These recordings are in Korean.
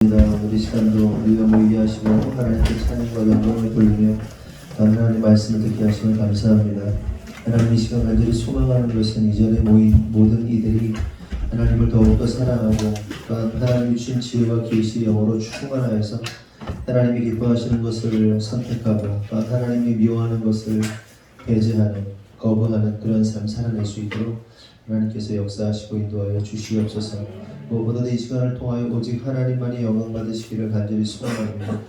우리 시간도 우리가 모이게 하시고 하나님께 찬양과 영광을 돌리며 하나님의 말씀을 듣게 하시면 감사합니다. 하나님 이 시간 간절히 소망하는 것은 이전에 모인 모든 이들이 하나님을 더욱더 사랑하고 하나님이 주신 지혜와 계시의 영으로 충만하여서 하나님이 기뻐하시는 것을 선택하고 하나님이 미워하는 것을 배제하는 거부하는 그런 삶 살아낼 수 있도록 하나님께서 역사하시고 인도하여 주시옵소서. 무엇보다도 이 시간을 통하여 오직 하나님만이 영광 받으시기를 간절히 소원합니다.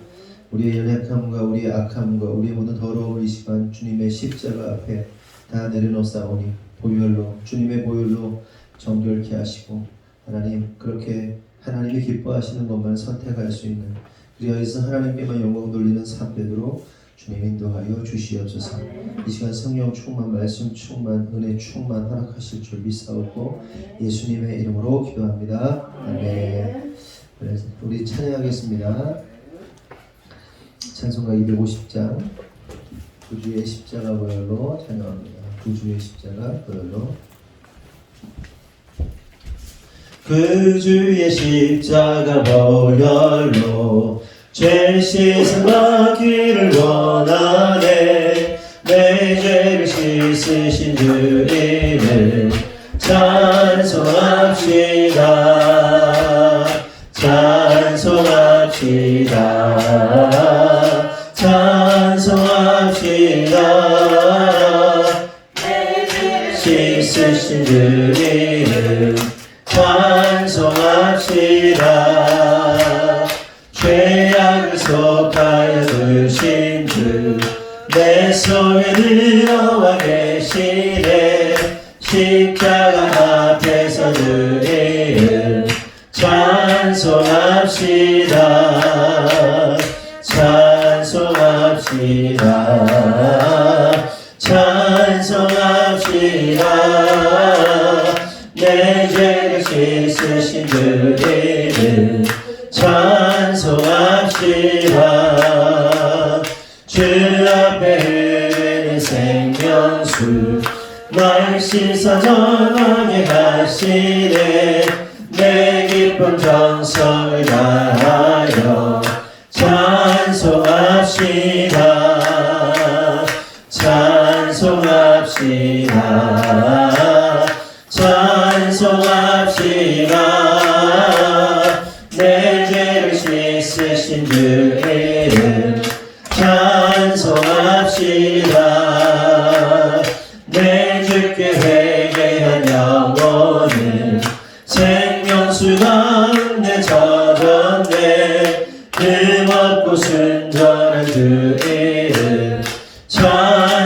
우리의 연약함과 우리의 악함과 우리의 모든 더러움을 이 시간 주님의 십자가 앞에 다 내려놓사오니 보혈로 주님의 보혈로 정결케 하시고 하나님 그렇게 하나님이 기뻐하시는 것만 선택할 수 있는 그리하여서 하나님께만 영광 돌리는 삶 되도록 주님 인도하여 주시옵소서. 이 시간 성령 충만, 말씀 충만, 은혜 충만 허락하실 줄 믿사옵고 예수님의 이름으로 기도합니다. 아멘. 우리 찬양하겠습니다. 찬송가 250장 구주의 십자가 보혈로 찬양합니다. 구주의 십자가 보혈로. 구주의 십자가 보혈로 죄 씻음받기를 원하네. 내 죄를 씻으신 주님을 찬송합시다. 찬송합시다. 찬송합시다. 내 죄를 씻으신 주님을 찬송합시다. 죄악을 속하여 두신 주 내 속에 들어와 계시네. 십자가 앞에서 주님을 찬송합시다. 찬송합시다. 찬송합시다. 내 죄를 씻으신 주님을 찬송합시다. 주 앞에 흐르는 생명수 날 씻어 전하게 하시네. 내 기쁜 정성을 다하여 찬송합시다. 찬송합시다. 찬송합시다. 내 죄를 씻으신 주님을 찬송합시다. 내 주께 회개한 영혼을 생명수 가운데 젖었네. 흠없고 순전한 주 이름 찬송합시다.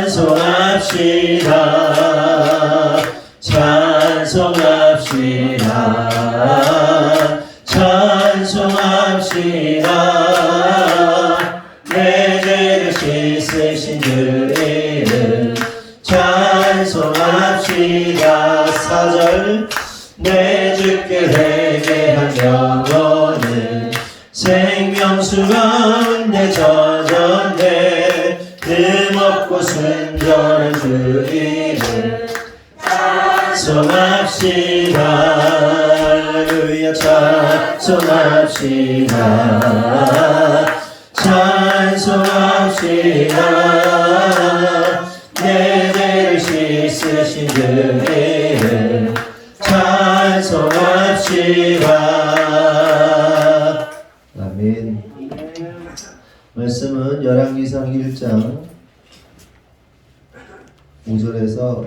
찬송합시다. 찬송합시다. 내 죄를 씻으신 주 이름 찬송합시다. 4절 내 주께 회개한 영혼을 생명수 가운데 젖었네. 흠없고 순전한 주 이름 찬송합시다. 할렐루야. 찬송합시다. 찬송합시다. 내 죄를 씻으신 주님을 찬송합시다. 아멘. 말씀은 열왕기상 1장 5절에서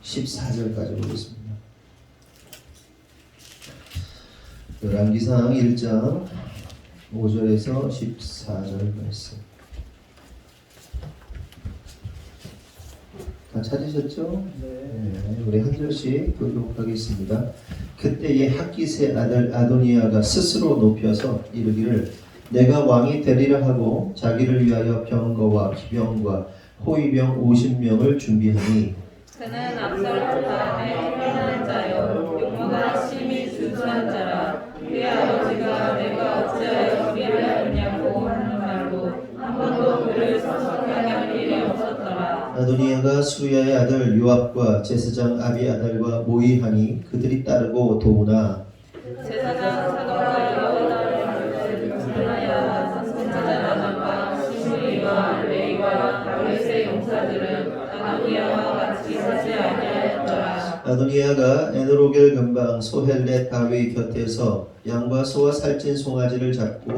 14절까지 보겠습니다. 열왕기상 1장 5절에서 14절 말씀. 다 찾으셨죠? 네. 우리 한 절씩 교독하겠습니다. 그때에 학깃의 아들 아도니아가 스스로 높여서 이르기를 내가 왕이 되리라 하고 자기를 위하여 병거와 기병과 호위병 50명을 준비하니 그는 압살롬 다음에 택하는 자요 용모가 심히 준수한 자라. 그의 아버지가 내가 어찌하여 그리를 하느냐고 하는 말로 한 번도 그를 서성하게 할 일이 없었더라. 아도니아가 수야의 아들 요압과 제사장 아비아달과 모의하니 그들이 따르고 도우나 제사 제사장 사독과 여호와를 전하여 선지자 나단과 시므이와 레이와 다윗의 용사들은 아도니아와 같이 하지 아니하였더라. 아도니아가 에노로겔 근방 소헬렛 바위 곁에서 양과 소와 살찐 송아지를 잡고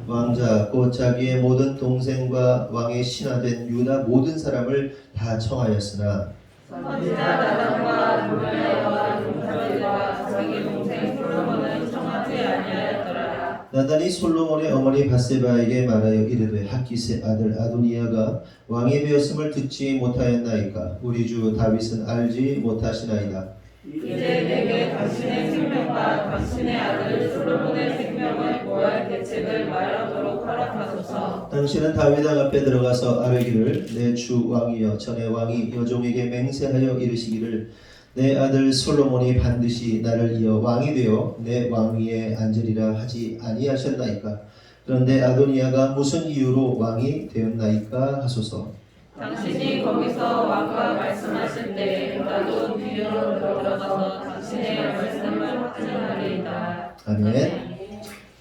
왕자 곧 자기의 모든 동생과 왕의 신하된 유다 모든 사람을 다 청하였으나 선지자 나단과 도나야와 용사들과 자기 동생 솔로몬은 청하지 아니하였더라. 나단이 솔로몬의 어머니 바세바에게 말하여 이르되 학기스의 아들 아도니아가 왕이 되었음을 듣지 못하였나이까 우리 주 다윗은 알지 못하시나이다. 이제 내게 당신의 생명과 당신의 아들 솔로몬의 생명을 구할 계책을 말하도록 허락하소서. 당신은 다윗 앞에 들어가서 아뢰기를 내 주 왕이여 전에 왕이 여종에게 맹세하여 이르시기를 내 아들 솔로몬이 반드시 나를 이어 왕이 되어 내 왕위에 앉으리라 하지 아니하셨나이까. 그런데 아도니아가 무슨 이유로 왕이 되었나이까 하소서. 당신이 거기서 왕과 말씀하실 때 나도 뒤로 들어가서 당신의 말씀을 확증하리이다. 아멘.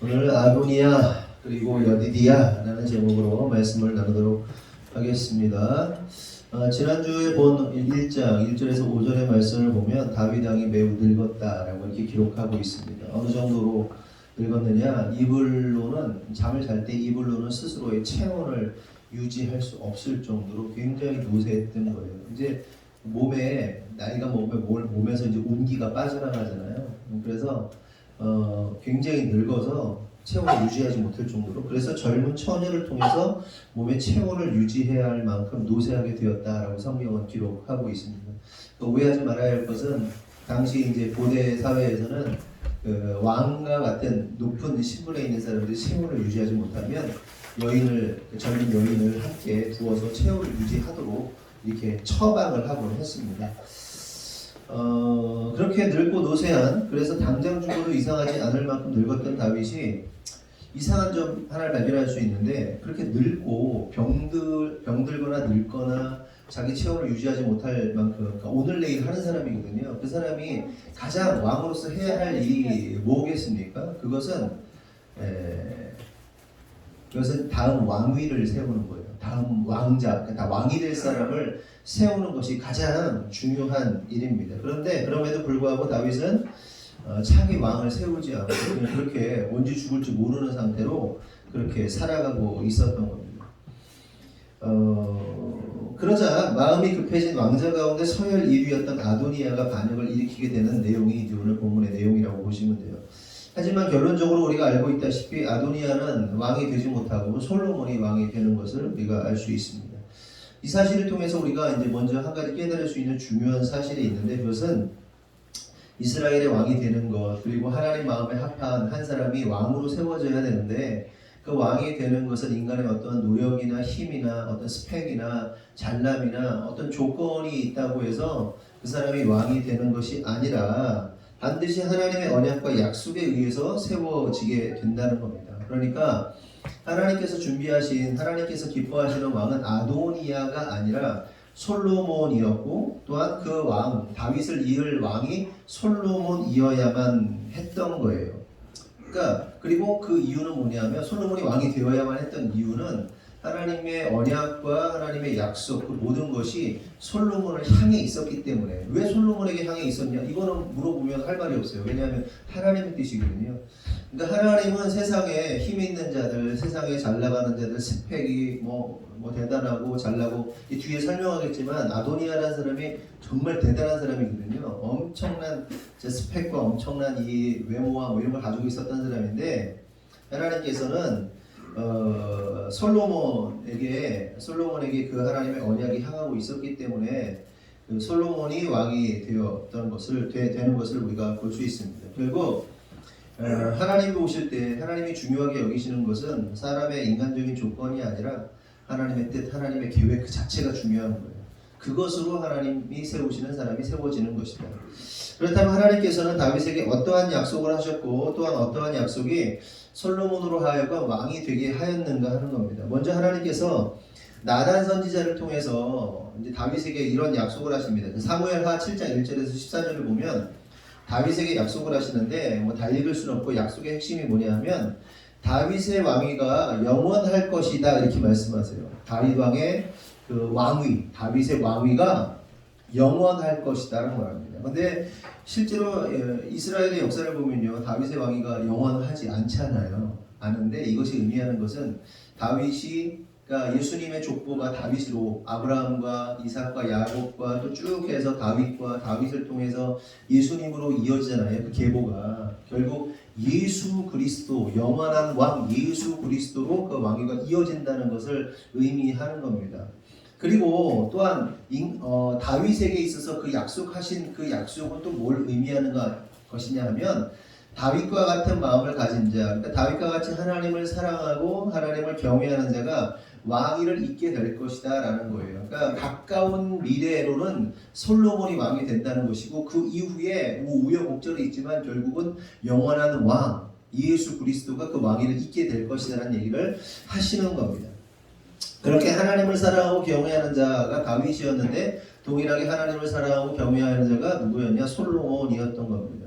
오늘 아도니아 그리고 여디디아라는 제목으로 말씀을 나누도록 하겠습니다. 지난주에 본 1장 1절에서 5절의 말씀을 보면 다윗 왕이 매우 늙었다라고 이렇게 기록하고 있습니다. 어느 정도로 늙었느냐? 이불로는 잠을 잘 때 이불로는 스스로의 체온을 유지할 수 없을 정도로 굉장히 노쇠했던 거예요. 이제 몸에 나이가 먹으면 몸에서 이제 온기가 빠져나가잖아요. 그래서 굉장히 늙어서 체온을 유지하지 못할 정도로 그래서 젊은 처녀를 통해서 몸의 체온을 유지해야 할 만큼 노쇠하게 되었다라고 성경은 기록하고 있습니다. 오해하지 말아야 할 것은 당시 이제 고대 사회에서는 왕과 같은 높은 신분에 있는 사람들이 체온을 유지하지 못하면 젊은 여인을 함께 두어서 체온을 유지하도록 이렇게 처방을 하곤 했습니다. 그렇게 늙고 노쇠한 그래서 당장 죽어도 이상하지 않을 만큼 늙었던 다윗이 이상한 점 하나를 발견할 수 있는데 그렇게 늙고 병들거나 늙거나 자기 체온을 유지하지 못할 만큼 그러니까 오늘 내일 하는 사람이거든요. 그 사람이 가장 왕으로서 해야 할 일이 뭐겠습니까? 그것은 다음 왕위를 세우는 거예요. 다음 왕자, 그러니까 왕이 될 사람을 세우는 것이 가장 중요한 일입니다. 그런데 그럼에도 불구하고 다윗은 차기 왕을 세우지 않고 그냥 그렇게 언제 죽을지 모르는 상태로 그렇게 살아가고 있었던 겁니다. 그러자 마음이 급해진 왕자 가운데 서열 1위였던 아도니아가 반역을 일으키게 되는 내용이 이제 오늘 본문의 내용이라고 보시면 돼요. 하지만 결론적으로 우리가 알고 있다시피 아도니아는 왕이 되지 못하고 솔로몬이 왕이 되는 것을 우리가 알 수 있습니다. 이 사실을 통해서 우리가 이제 먼저 한 가지 깨달을 수 있는 중요한 사실이 있는데 그것은 이스라엘의 왕이 되는 것 그리고 하나님 마음에 합한 한 사람이 왕으로 세워져야 되는데 그 왕이 되는 것은 인간의 어떤 노력이나 힘이나 어떤 스펙이나 잘남이나 어떤 조건이 있다고 해서 그 사람이 왕이 되는 것이 아니라 반드시 하나님의 언약과 약속에 의해서 세워지게 된다는 겁니다. 그러니까 하나님께서 준비하신 하나님께서 기뻐하시는 왕은 아도니아가 아니라 솔로몬이었고 또한 그 왕 다윗을 이을 왕이 솔로몬이어야만 했던 거예요. 그러니까 그리고 그 이유는 뭐냐면 솔로몬이 왕이 되어야만 했던 이유는 하나님의 언약과 하나님의 약속 그 모든 것이 솔로몬을 향해 있었기 때문에 왜 솔로몬에게 향해 있었냐? 이거는 물어보면 할 말이 없어요. 왜냐하면 하나님의 뜻이거든요. 그러니까 하나님은 세상에 힘 있는 자들, 세상에 잘 나가는 자들, 스펙이 뭐 대단하고 잘나고 이 뒤에 설명하겠지만 아도니아라는 사람이 정말 대단한 사람이거든요. 엄청난 스펙과 엄청난 이 외모와 이런 걸 가지고 있었던 사람인데 하나님께서는 솔로몬에게 그 하나님의 언약이 향하고 있었기 때문에 그 솔로몬이 왕이 되었던 것을 되는 것을 우리가 볼 수 있습니다. 결국 하나님이 오실 때 하나님이 중요하게 여기시는 것은 사람의 인간적인 조건이 아니라 하나님의 뜻, 하나님의 계획 그 자체가 중요한 거예요. 그것으로 하나님이 세우시는 사람이 세워지는 것이다. 그렇다면 하나님께서는 다윗에게 어떠한 약속을 하셨고 또한 어떠한 약속이 솔로몬으로 하여금 왕이 되게 하였는가 하는 겁니다. 먼저 하나님께서 나단 선지자를 통해서 이제 다윗에게 이런 약속을 하십니다. 사무엘하 7장 1절에서 14절을 보면 다윗에게 약속을 하시는데 뭐 다 읽을 수는 없고 약속의 핵심이 뭐냐면 다윗의 왕위가 영원할 것이다 이렇게 말씀하세요. 다윗 왕의 그 왕위, 다윗의 왕위가 영원할 것이다라고 말합니다. 근데 실제로 이스라엘의 역사를 보면요, 다윗의 왕위가 영원하지 않잖아요. 않은데 이것이 의미하는 것은 다윗이, 그러니까 예수님의 족보가 다윗으로 아브라함과 이삭과 야곱과 또 쭉 해서 다윗과 다윗을 통해서 예수님으로 이어지잖아요. 그 계보가 결국 예수 그리스도, 영원한 왕 예수 그리스도로 그 왕위가 이어진다는 것을 의미하는 겁니다. 그리고 또한 다윗에게 있어서 그 약속하신 그 약속은 또 뭘 의미하는 것이냐 하면 다윗과 같은 마음을 가진 자, 그러니까 다윗과 같이 하나님을 사랑하고 하나님을 경외하는 자가 왕위를 잇게 될 것이다 라는 거예요. 그러니까 가까운 미래로는 솔로몬이 왕이 된다는 것이고 그 이후에 우여곡절이 있지만 결국은 영원한 왕 예수 그리스도가 그 왕위를 잇게 될 것이다 라는 얘기를 하시는 겁니다. 그렇게 하나님을 사랑하고 경외하는 자가 다윗이었는데 동일하게 하나님을 사랑하고 경외하는 자가 누구였냐? 솔로몬이었던 겁니다.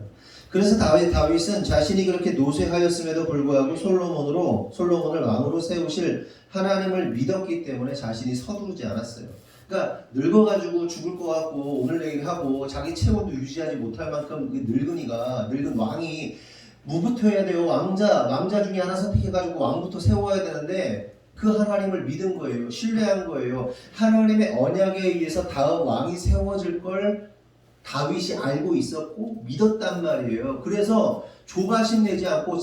그래서 다윗은 자신이 그렇게 노쇠하였음에도 불구하고 솔로몬을 왕으로 세우실 하나님을 믿었기 때문에 자신이 서두르지 않았어요. 그러니까 늙어가지고 죽을 것 같고 오늘 내일 하고 자기 체온도 유지하지 못할 만큼 늙은 왕이 뭐부터 해야 돼요? 왕자 중에 하나 선택해가지고 왕부터 세워야 되는데 그 하나님을 믿은 거예요. 신뢰한 거예요. 하나님의 언약에 의해서 다음 왕이 세워질 걸 다윗이 알고 있었고 믿었단 말이에요. 그래서 조바심 내지 않고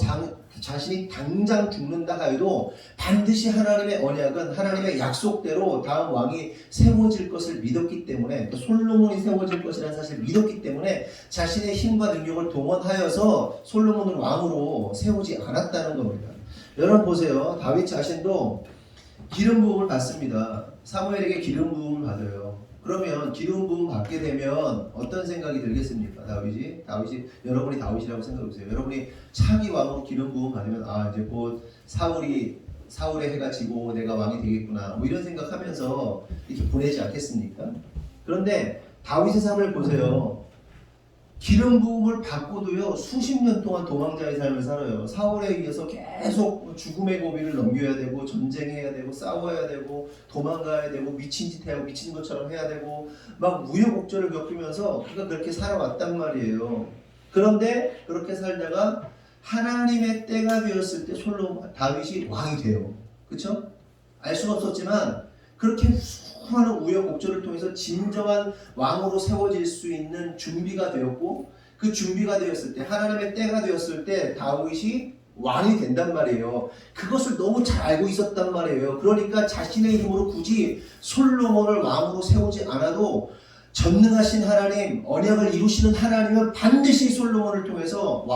자신이 당장 죽는다 하여도 반드시 하나님의 언약은 하나님의 약속대로 다음 왕이 세워질 것을 믿었기 때문에, 또 솔로몬이 세워질 것이라는 사실을 믿었기 때문에 자신의 힘과 능력을 동원하여서 솔로몬을 왕으로 세우지 않았다는 겁니다. 여러분 보세요. 다윗 자신도 기름 부음을 받습니다. 사무엘에게 기름 부음을 받아요. 그러면 기름 부음 받게 되면 어떤 생각이 들겠습니까? 다윗이 여러분이 다윗이라고 생각해 보세요. 여러분이 차기 왕으로 기름 부음 받으면 이제 곧 사울의 해가 지고 내가 왕이 되겠구나 뭐 이런 생각하면서 이렇게 보내지 않겠습니까? 그런데 다윗의 삶을 보세요. 기름 부음을 받고도요 수십 년 동안 도망자의 삶을 살아요. 사울에 의해서 계속 죽음의 고비를 넘겨야 되고 전쟁해야 되고 싸워야 되고 도망가야 되고 미친 짓 해야 미친 것처럼 해야 되고 막 우여곡절을 겪으면서 그가 그렇게 살아왔단 말이에요. 그런데 그렇게 살다가 하나님의 때가 되었을 때 다윗이 왕이 돼요. 그렇죠? 알 수는 없었지만 그렇게 수많은 우여곡절을 통해서 진정한 왕으로 세워질 수 있는 준비가 되었고, 그 준비가 되었을 때 하나님의 때가 되었을 때 다윗이 왕이 된단 말이에요. 그것을 너무 잘 알고 있었단 말이에요. 그러니까 자신의 힘으로 굳이 솔로몬을 왕으로 세우지 않아도 전능하신 하나님, 언약을 이루시는 하나님은 반드시 솔로몬을 통해서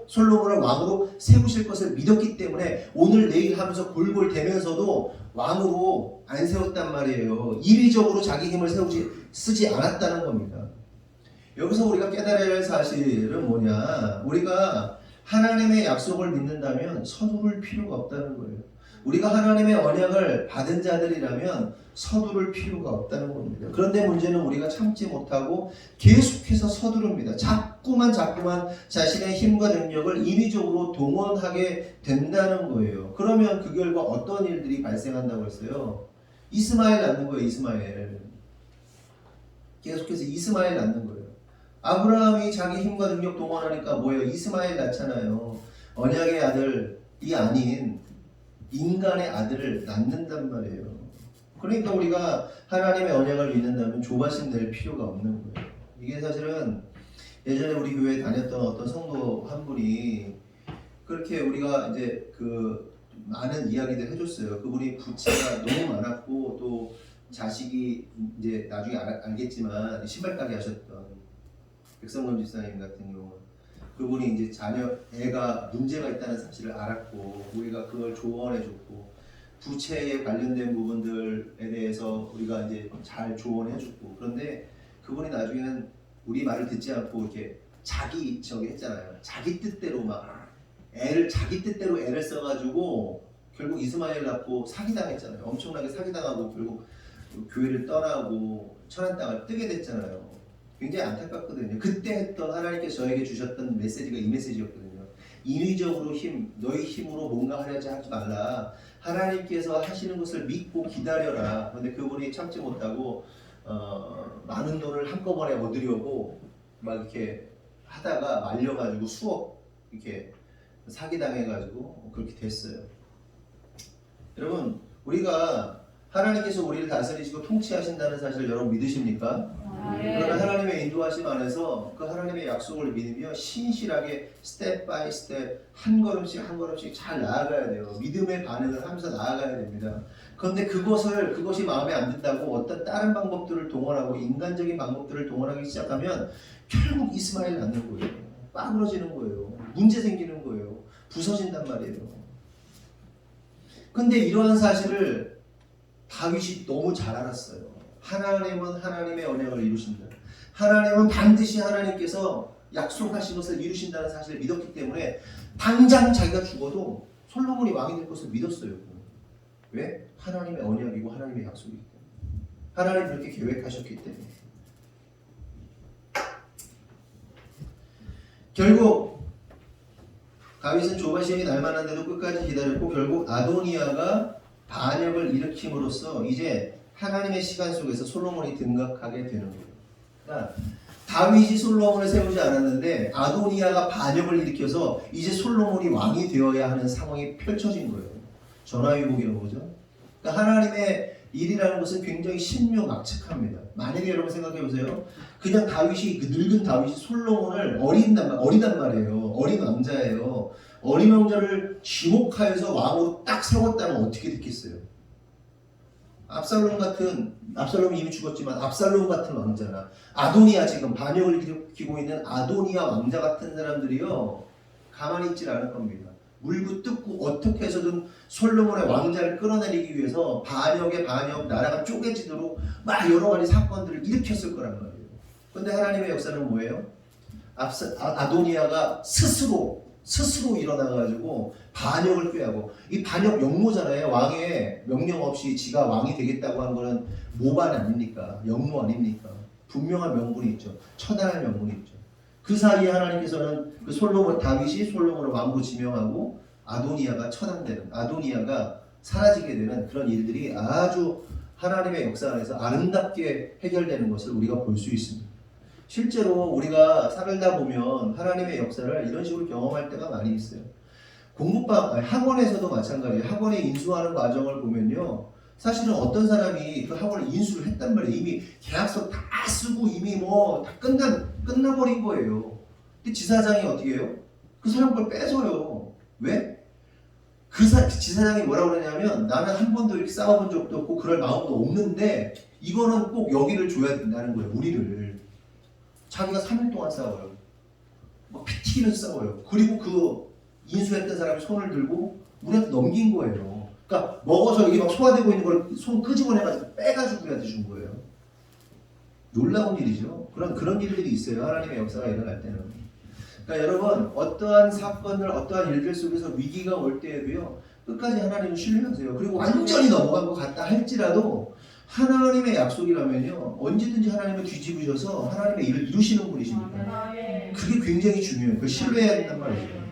솔로몬을 왕으로 세우실 것을 믿었기 때문에 오늘 내일 하면서 골골대면서도 왕으로 안 세웠단 말이에요. 이리적으로 자기 힘을 쓰지 않았다는 겁니다. 여기서 우리가 깨달아야 할 사실은 뭐냐? 우리가 하나님의 약속을 믿는다면 서두를 필요가 없다는 거예요. 우리가 하나님의 언약을 받은 자들이라면 서두를 필요가 없다는 겁니다. 그런데 문제는 우리가 참지 못하고 계속해서 서두릅니다. 자꾸만 자신의 힘과 능력을 인위적으로 동원하게 된다는 거예요. 그러면 그 결과 어떤 일들이 발생한다고 했어요? 이스마엘 낳는 거예요. 이스마엘. 계속해서 이스마엘 낳는 거예요. 아브라함이 자기 힘과 능력 동원하니까 뭐예요? 이스마엘 낳잖아요. 언약의 아들이 아닌 인간의 아들을 낳는단 말이에요. 그러니까 우리가 하나님의 언약을 믿는다면 조바심 낼 필요가 없는 거예요. 이게 사실은 예전에 우리 교회에 다녔던 어떤 성도 한 분이 그렇게 우리가 이제 그 많은 이야기들 해줬어요. 그분이 부채가 너무 많았고 또 자식이 이제 나중에 알겠지만 신발 가게 하셨던 백성범 집사님 같은 경우, 그분이 이제 애가 문제가 있다는 사실을 알았고 우리가 그걸 조언해줬고 부채에 관련된 부분들에 대해서 우리가 이제 잘 조언해줬고, 그런데 그분이 나중에는 우리 말을 듣지 않고 이렇게 했잖아요. 자기 뜻대로 자기 뜻대로 애를 써가지고 결국 이스마엘 낳고 사기당했잖아요. 엄청나게 사기당하고 결국 교회를 떠나고 천한 땅을 뜨게 됐잖아요. 굉장히 안타깝거든요. 그때 했던 하나님께서 저에게 주셨던 메시지가 이 메시지였거든요. 인위적으로 너희 힘으로 뭔가 하려지 하지 말라. 하나님께서 하시는 것을 믿고 기다려라. 그런데 그분이 참지 못하고 많은 돈을 한꺼번에 얻으려고 막 이렇게 하다가 말려가지고 수억 이렇게 사기당해가지고 그렇게 됐어요. 여러분, 우리가 하나님께서 우리를 다스리시고 통치하신다는 사실 여러분 믿으십니까? 그러나 하나님의 인도하심 안에서 그 하나님의 약속을 믿으며 신실하게 스텝 바이 스텝 한 걸음씩 한 걸음씩 잘 나아가야 돼요. 믿음의 반응을 하면서 나아가야 됩니다. 그런데 그것이 마음에 안 든다고 어떤 다른 방법들을 동원하고 인간적인 방법들을 동원하기 시작하면 결국 이스마엘 낳는 거예요. 빠그러지는 거예요. 문제 생기는 거예요. 부서진단 말이에요. 근데 이러한 사실을 다윗이 너무 잘 알았어요. 하나님은 하나님의 언약을 이루신다. 하나님은 반드시 하나님께서 약속하신 것을 이루신다는 사실을 믿었기 때문에 당장 자기가 죽어도 솔로몬이 왕이 될 것을 믿었어요. 왜? 하나님의 언약이고 하나님의 약속이기 때문에. 하나님이 그렇게 계획하셨기 때문에. 결국 다윗은 조바시행이 날만한데도 끝까지 기다렸고 결국 아도니아가 반역을 일으킴으로써 이제 하나님의 시간 속에서 솔로몬이 등극하게 되는 거예요. 그러니까 다윗이 솔로몬을 세우지 않았는데 아도니아가 반역을 일으켜서 이제 솔로몬이 왕이 되어야 하는 상황이 펼쳐진 거예요. 전화위복이라고 그러죠. 그러니까 하나님의 일이라는 것은 굉장히 신묘막측합니다. 만약에 여러분 생각해 보세요. 그냥 다윗이 그 늙은 다윗이 솔로몬을 어리단 말이에요. 어린 왕자예요. 어린 왕자를 지목하여서 왕으로 딱 세웠다면 어떻게 됐겠어요? 압살롬이 이미 죽었지만 압살롬 같은 왕자나 아도니아 지금 반역을 일으키고 있는 아도니아 왕자 같은 사람들이요 가만히 있질 않을 겁니다. 물고 뜯고 어떻게 해서든 솔로몬의 왕자를 끌어내리기 위해서 반역 나라가 쪼개지도록 막 여러 가지 사건들을 일으켰을 거란 말이에요. 그런데 하나님의 역사는 뭐예요? 아도니아가 스스로 일어나가지고 반역을 꾀하고 이 반역 역모잖아요. 왕의 명령 없이 지가 왕이 되겠다고 한 거는 모반 아닙니까? 역모 아닙니까? 분명한 명분이 있죠. 처단할 명분이 있죠. 그 사이에 하나님께서는 그 다윗이 솔로몬을 왕으로 지명하고 아도니아가 처단되는, 아도니아가 사라지게 되는 그런 일들이 아주 하나님의 역사 안에서 아름답게 해결되는 것을 우리가 볼 수 있습니다. 실제로 우리가 살다 보면 하나님의 역사를 이런 식으로 경험할 때가 많이 있어요. 학원에서도 마찬가지예요. 학원에 인수하는 과정을 보면요. 사실은 어떤 사람이 그 학원을 인수를 했단 말이에요. 이미 계약서 다 쓰고 이미 다 끝나버린 거예요. 근데 지사장이 어떻게 해요? 그 사람 걸 뺏어요. 왜? 지사장이 뭐라고 그러냐면 나는 한 번도 이렇게 싸워본 적도 없고 그럴 마음도 없는데 이거는 꼭 여기를 줘야 된다는 거예요. 우리를. 자기가 3일 동안 싸워요. 막 피 튀기면서 싸워요. 그리고 그 인수했던 사람이 손을 들고 우리한테 넘긴 거예요. 그러니까 먹어서 여기 막 소화되고 있는 걸 손 끄집어내가지고 빼가지고 우리한테 준 거예요. 놀라운 일이죠. 그런 일들이 있어요. 하나님의 역사가 일어날 때는. 그러니까 여러분 어떠한 사건들, 어떠한 일들 속에서 위기가 올 때에도요. 끝까지 하나님을 신뢰하세요. 그리고 완전히 넘어간 것 같다 할지라도 하나님의 약속이라면요. 언제든지 하나님을 뒤집으셔서 하나님의 일을 이루시는 분이십니다. 그게 굉장히 중요해요. 그걸 신뢰해야 된단 말이에요.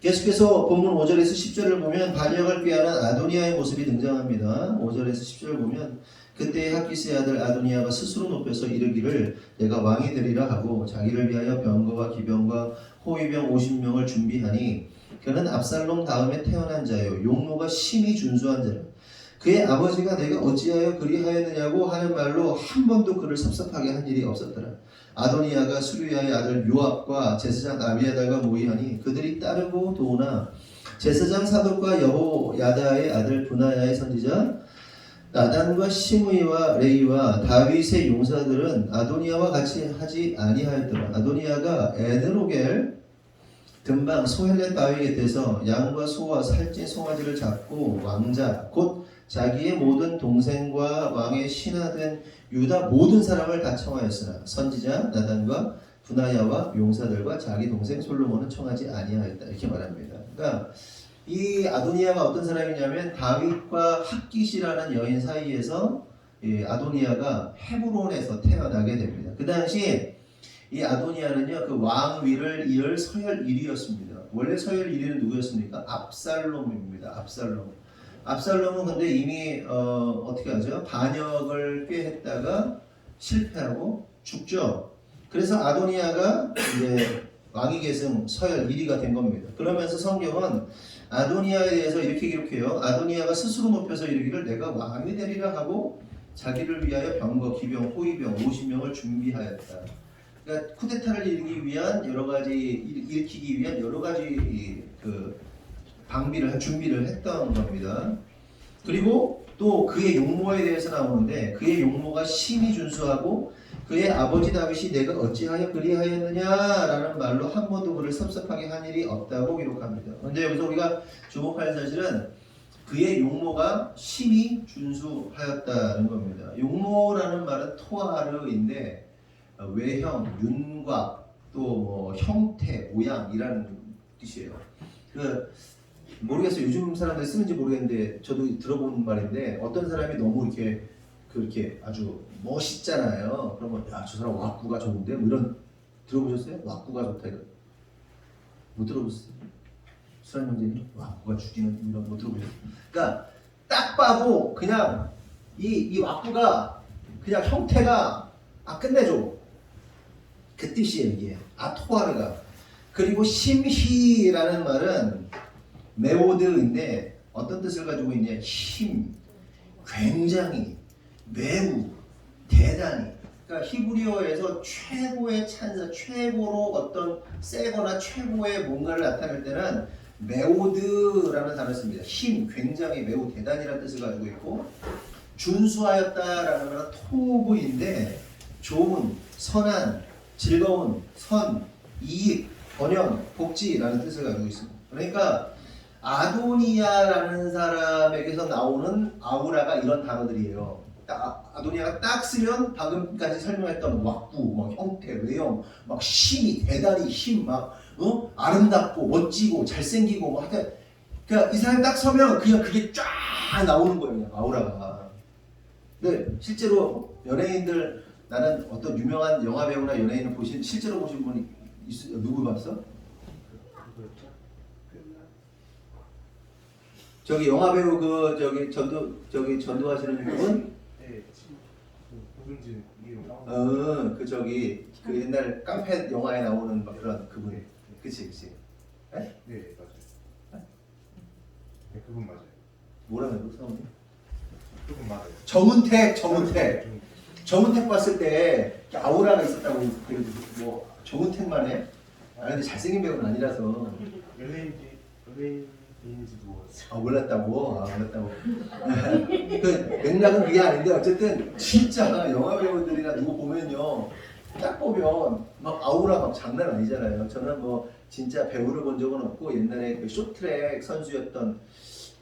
계속해서 본문 5절에서 10절을 보면 반역을 꾀하는 아도니아의 모습이 등장합니다. 5절에서 10절을 보면 그때 학기스의 아들 아도니아가 스스로 높여서 이르기를 내가 왕이 되리라 하고 자기를 위하여 병거와 기병과 호위병 50명을 준비하니 그는 압살롬 다음에 태어난 자요 용모가 심히 준수한 자라. 그의 아버지가 내가 어찌하여 그리하였느냐고 하는 말로 한 번도 그를 섭섭하게 한 일이 없었더라. 아도니아가 수르야의 아들 요압과 제사장 아비아달과 모이하니 그들이 따르고 도우나 제사장 사독과 여호야다의 아들 분하야의 선지자 나단과 시므이와 레이와 다윗의 용사들은 아도니아와 같이 하지 아니하였더라. 아도니아가 에드로겔 근방 소헬렛 바위 곁에서 양과 소와 살찐 송아지를 잡고 왕자 곧 자기의 모든 동생과 왕의 신하된 유다 모든 사람을 다 청하였으나 선지자 나단과 분하야와 용사들과 자기 동생 솔로몬은 청하지 아니하였다. 이렇게 말합니다. 그러니까 이 아도니아가 어떤 사람이냐면 다윗과 핫깃이라는 여인 사이에서 아도니아가 헤브론에서 태어나게 됩니다. 그 당시 이 아도니아는요, 그 왕위를 이을 서열 1위였습니다. 원래 서열 1위는 누구였습니까? 압살롬입니다. 압살롬은 근데 이미 어떻게 하죠? 반역을 꾀했다가 실패하고 죽죠. 그래서 아도니아가 이제 왕위 계승 서열 1위가 된 겁니다. 그러면서 성경은 아도니아에 대해서 이렇게 기록해요. 아도니아가 스스로 높여서 이르기를 내가 왕이 되리라 하고 자기를 위하여 병거, 기병, 호위병 50명을 준비하였다. 그러니까 쿠데타를 일으키기 위한 여러 가지 그 방비를 준비를 했던 겁니다. 그리고 또 그의 용모에 대해서 나오는데 그의 용모가 심히 준수하고 그의 아버지 다윗이 내가 어찌하여 그리하였느냐라는 말로 한 번도 그를 섭섭하게 한 일이 없다고 기록합니다. 그런데 여기서 우리가 주목할 사실은 그의 용모가 심히 준수하였다는 겁니다. 용모라는 말은 토아르인데 외형, 윤곽, 또 뭐 형태, 모양이라는 뜻이에요. 모르겠어요. 요즘 사람들이 쓰는지 모르겠는데 저도 들어본 말인데 어떤 사람이 너무 이렇게 그렇게 아주 멋있잖아요. 그러면 야, 저 사람 왁구가 좋은데 뭐 이런 들어보셨어요? 왁구가 좋다 이거 못 들어보셨어요? 수란 형제님 왁구가 죽이는 이런 못 들어보셨어요? 그러니까 딱 봐도 그냥 이 왁구가 그냥 형태가 끝내줘. 그 뜻이에요 이게. 토아르가. 그리고 심희라는 말은 메오드인데 어떤 뜻을 가지고 있냐? 힘, 굉장히, 매우, 대단히. 그러니까 히브리어에서 최고의 찬사, 최고로 어떤 세거나 최고의 뭔가를 나타낼 때는 메오드라는 단어를 씁니다. 힘, 굉장히, 매우 대단히라는 뜻을 가지고 있고 준수하였다라는 말은 토부인데 좋은, 선한, 즐거운, 선, 이익, 번영, 복지라는 뜻을 가지고 있습니다. 그러니까 아도니아라는 사람에게서 나오는 아우라가 이런 단어들이에요. 아도니아가 딱 쓰면 방금까지 설명했던 왁구, 막 형태, 외형, 막 힘이 대단히 힘, 막 아름답고 멋지고 잘생기고 막 그러니까 이 사람이 딱 서면 그냥 그게 쫙 나오는 거예요, 그냥 아우라가. 근데 실제로 연예인들 나는 어떤 유명한 영화 배우나 연예인을 실제로 보신 분이 있어요? 누구 봤어? 저기 영화 배우 전도하시는 분? 네, 누군지 이름 그 옛날 깡패 영화에 나오는 막 그런 그분. 그치. 에? 네, 맞아요. 네, 그분 맞아요. 뭐라고요, 성우? 그분 맞아요. 정은택 봤을 때 아우라가 있었다고 그래도 뭐 정은택만 해? 근데 잘생긴 배우는 아니라서. 연예인인지도 몰랐다고. 그 맥락은 그게 아닌데 어쨌든 진짜 영화 배우들이나 누구 보면요, 딱 보면 막 아우라 막 장난 아니잖아요. 저는 뭐 진짜 배우를 본 적은 없고 옛날에 그 쇼트트랙 선수였던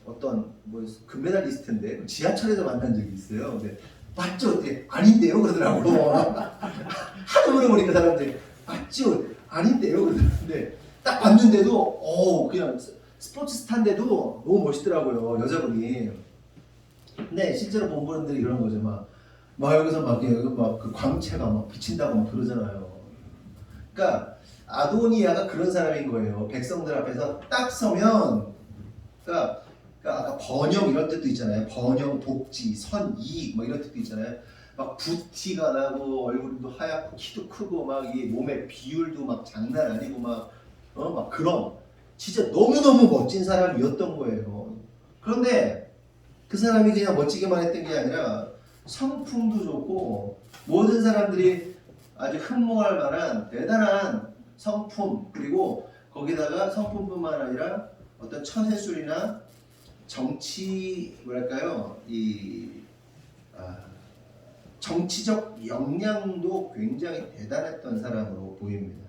어떤 뭐 금메달리스트인데 지하철에서 만난 적이 있어요. 근데 맞죠? 어때? 아닌데요? 그러더라고. 하도 물어보니까 사람들이 맞죠? 아닌데요? 그러는데 딱 봤는데도 그냥 스포츠 스타인데도 너무 멋있더라고요, 여자분이. 근데 실제로 본 분들이 그런 거죠. 막 여기서 막 그 광채가 막 비친다고 막 그러잖아요. 그러니까 아도니아가 그런 사람인 거예요. 백성들 앞에서 딱 서면, 그러니까 아까 번영 이런 뜻도 있잖아요. 번영, 복지, 선, 이익 뭐 이런 뜻도 있잖아요. 막 부티가 나고 얼굴도 하얗고 키도 크고 막 이 몸의 비율도 막 장난 아니고 막 그런 진짜 너무너무 멋진 사람이었던 거예요. 그런데 그 사람이 그냥 멋지게만 했던 게 아니라 성품도 좋고 모든 사람들이 아주 흠모할 만한 대단한 성품, 그리고 거기다가 성품뿐만 아니라 어떤 처세술이나 정치 정치적 역량도 굉장히 대단했던 사람으로 보입니다.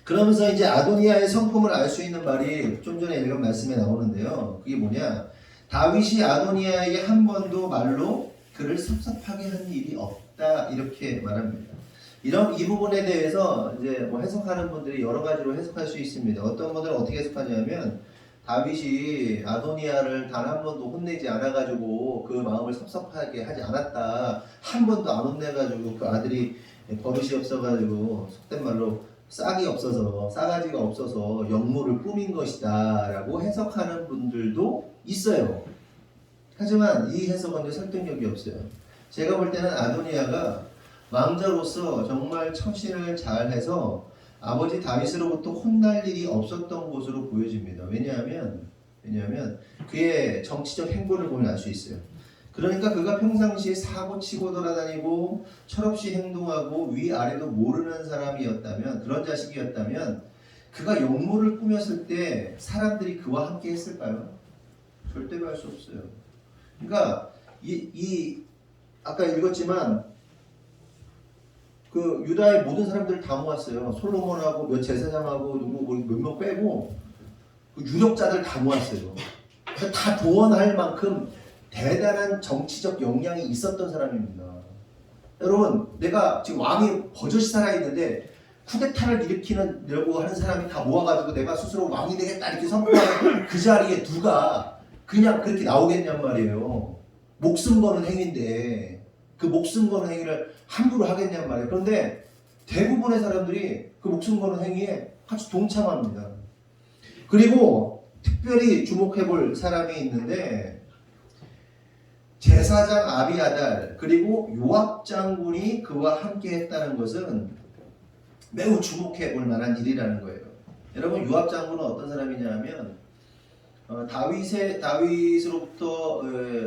그러면서 이제 아도니아의 성품을 알 수 있는 말이 좀 전에 읽은 말씀에 나오는데요. 그게 뭐냐? 다윗이 아도니아에게 한 번도 말로 그를 섭섭하게 한 일이 없다, 이렇게 말합니다. 이 부분에 대해서 이제 뭐 해석하는 분들이 여러 가지로 해석할 수 있습니다. 어떤 분들은 어떻게 해석하냐면 다윗이 아도니아를 단 한 번도 혼내지 않아가지고 그 마음을 섭섭하게 하지 않았다. 한 번도 안 혼내가지고 그 아들이 버릇이 없어가지고 속된 말로 싹이 없어서 싸가지가 없어서 역모를 꾸민 것이다 라고 해석하는 분들도 있어요. 하지만 이 해석은 설득력이 없어요. 제가 볼 때는 아도니아가 왕자로서 정말 처신을 잘해서 아버지 다윗으로부터 혼날 일이 없었던 것으로 보여집니다. 왜냐하면 그의 정치적 행보를 보면 알 수 있어요. 그러니까 그가 평상시에 사고치고 돌아다니고 철없이 행동하고 위아래도 모르는 사람이었다면, 그런 자식이었다면 그가 역모를 꾸몄을 때 사람들이 그와 함께 했을까요? 절대로 할 수 없어요. 그러니까 아까 읽었지만 그 유다의 모든 사람들을 다 모았어요. 솔로몬하고 몇 제사장하고 누구 몇 명 빼고 그 유력자들 다 모았어요. 그래서 다 동원할 만큼 대단한 정치적 역량이 있었던 사람입니다. 여러분, 내가 지금 왕이 버젓이 살아있는데 쿠데타를 일으키려고 하는 사람이 다 모아가지고 내가 스스로 왕이 되겠다 이렇게 선포하는 그 자리에 누가 그냥 그렇게 나오겠냔 말이에요. 목숨 거는 행위인데 그 목숨 거는 행위를 함부로 하겠냔 말이에요. 그런데 대부분의 사람들이 그 목숨 거는 행위에 같이 동참합니다. 그리고 특별히 주목해 볼 사람이 있는데 제사장 아비아달 그리고 요압 장군이 그와 함께 했다는 것은 매우 주목해 볼 만한 일이라는 거예요. 여러분, 요압 장군은 어떤 사람이냐 하면 다윗으로부터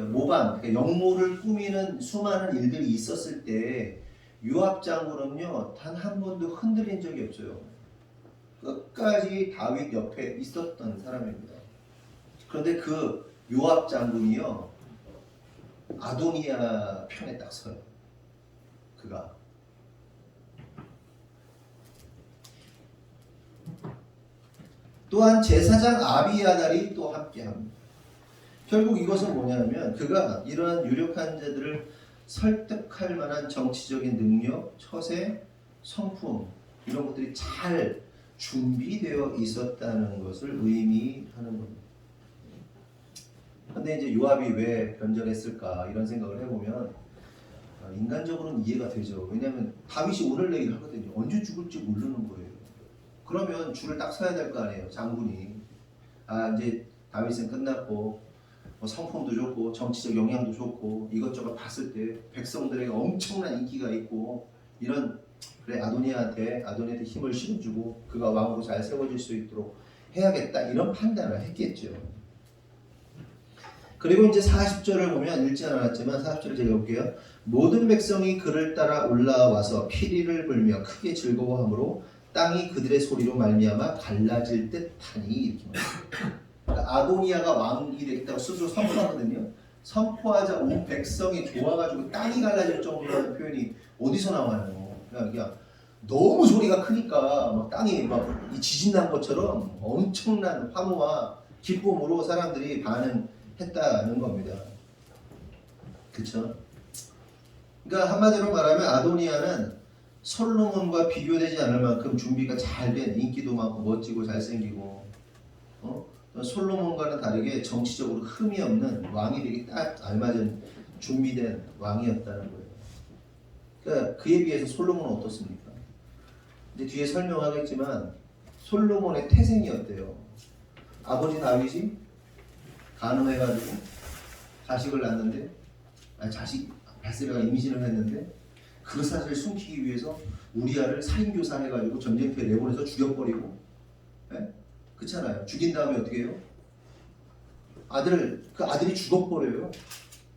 모반, 그러니까 역모를 꾸미는 수많은 일들이 있었을 때 요압 장군은요 단 한 번도 흔들린 적이 없어요. 끝까지 다윗 옆에 있었던 사람입니다. 그런데 그 요압 장군이요 아도니아 편에 딱 서요. 그가 또한 제사장 아비아달이 또 함께합니다. 결국 이것은 뭐냐면 그가 이러한 유력한 자들을 설득할 만한 정치적인 능력, 처세, 성품 이런 것들이 잘 준비되어 있었다는 것을 의미하는 겁니다. 그런데 이제 요압이 왜 변절했을까 이런 생각을 해보면 인간적으로는 이해가 되죠. 왜냐하면 다윗이 오늘 내일 하거든요. 언제 죽을지 모르는 거예요. 그러면 줄을 딱 서야 될 거 아니에요. 장군이 이제 다윗은 끝났고 성품도 좋고 정치적 영향도 좋고 이것저것 봤을 때 백성들에게 엄청난 인기가 있고 이런 그래 아도니아한테 힘을 실어주고 그가 왕으로 잘 세워질 수 있도록 해야겠다 이런 판단을 했겠죠. 그리고 이제 40절을 보면 읽지 않았지만 40절을 제가 볼게요. 모든 백성이 그를 따라 올라와서 피리를 불며 크게 즐거워하므로 땅이 그들의 소리로 말미암아 갈라질 듯하니 이렇게 말합니다. 그러니까 아도니아가 왕이 되겠다고 스스로 선포하거든요. 선포하자 온 백성이 좋아가지고 땅이 갈라질 정도라는 표현이 어디서 나와요? 그러니까 너무 소리가 크니까 막 땅이 막 지진 난 것처럼 엄청난 환호와 기쁨으로 사람들이 반응했다는 겁니다. 그렇죠? 그러니까 한마디로 말하면 아도니아는 솔로몬과 비교되지 않을 만큼 준비가 잘 된, 인기도 많고 멋지고 잘생기고 솔로몬과는 다르게 정치적으로 흠이 없는 왕이 되기 딱 알맞은 준비된 왕이었다는 거예요. 그러니까 그에 비해서 솔로몬은 어떻습니까? 이제 뒤에 설명하겠지만 솔로몬의 태생이 어때요? 아버지 다윗이 간음해가지고 자식을 낳는데 자식 바세바가 임신을 했는데 그 사실을 숨기기 위해서 우리아를 살인교사 해가지고 전쟁터에 내보내서 죽여버리고, 네? 그렇잖아요. 죽인 다음에 어떻게 해요? 그 아들이 죽어버려요.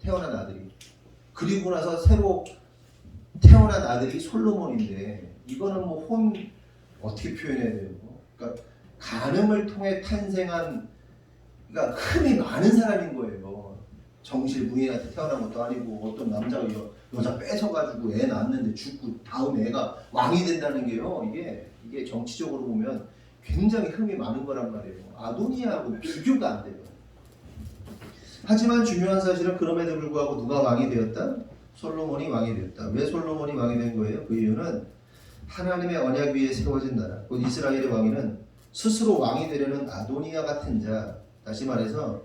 태어난 아들이. 그리고 나서 새로 태어난 아들이 솔로몬인데 이거는 어떻게 표현해야 돼요? 그러니까 간음을 통해 탄생한, 그러니까 흠이 많은 사람인 거예요. 정실 부인한테 태어난 것도 아니고 어떤 남자가 여자 뺏어가지고 애 낳았는데 죽고 다음에 애가 왕이 된다는 게요. 이게 정치적으로 보면 굉장히 흠이 많은 거란 말이에요. 아도니아하고 비교가 안 돼요. 하지만 중요한 사실은 그럼에도 불구하고 누가 왕이 되었다? 솔로몬이 왕이 되었다. 왜 솔로몬이 왕이 된 거예요? 그 이유는 하나님의 언약 위에 세워진 나라, 곧 이스라엘의 왕위는 스스로 왕이 되려는 아도니아 같은 자, 다시 말해서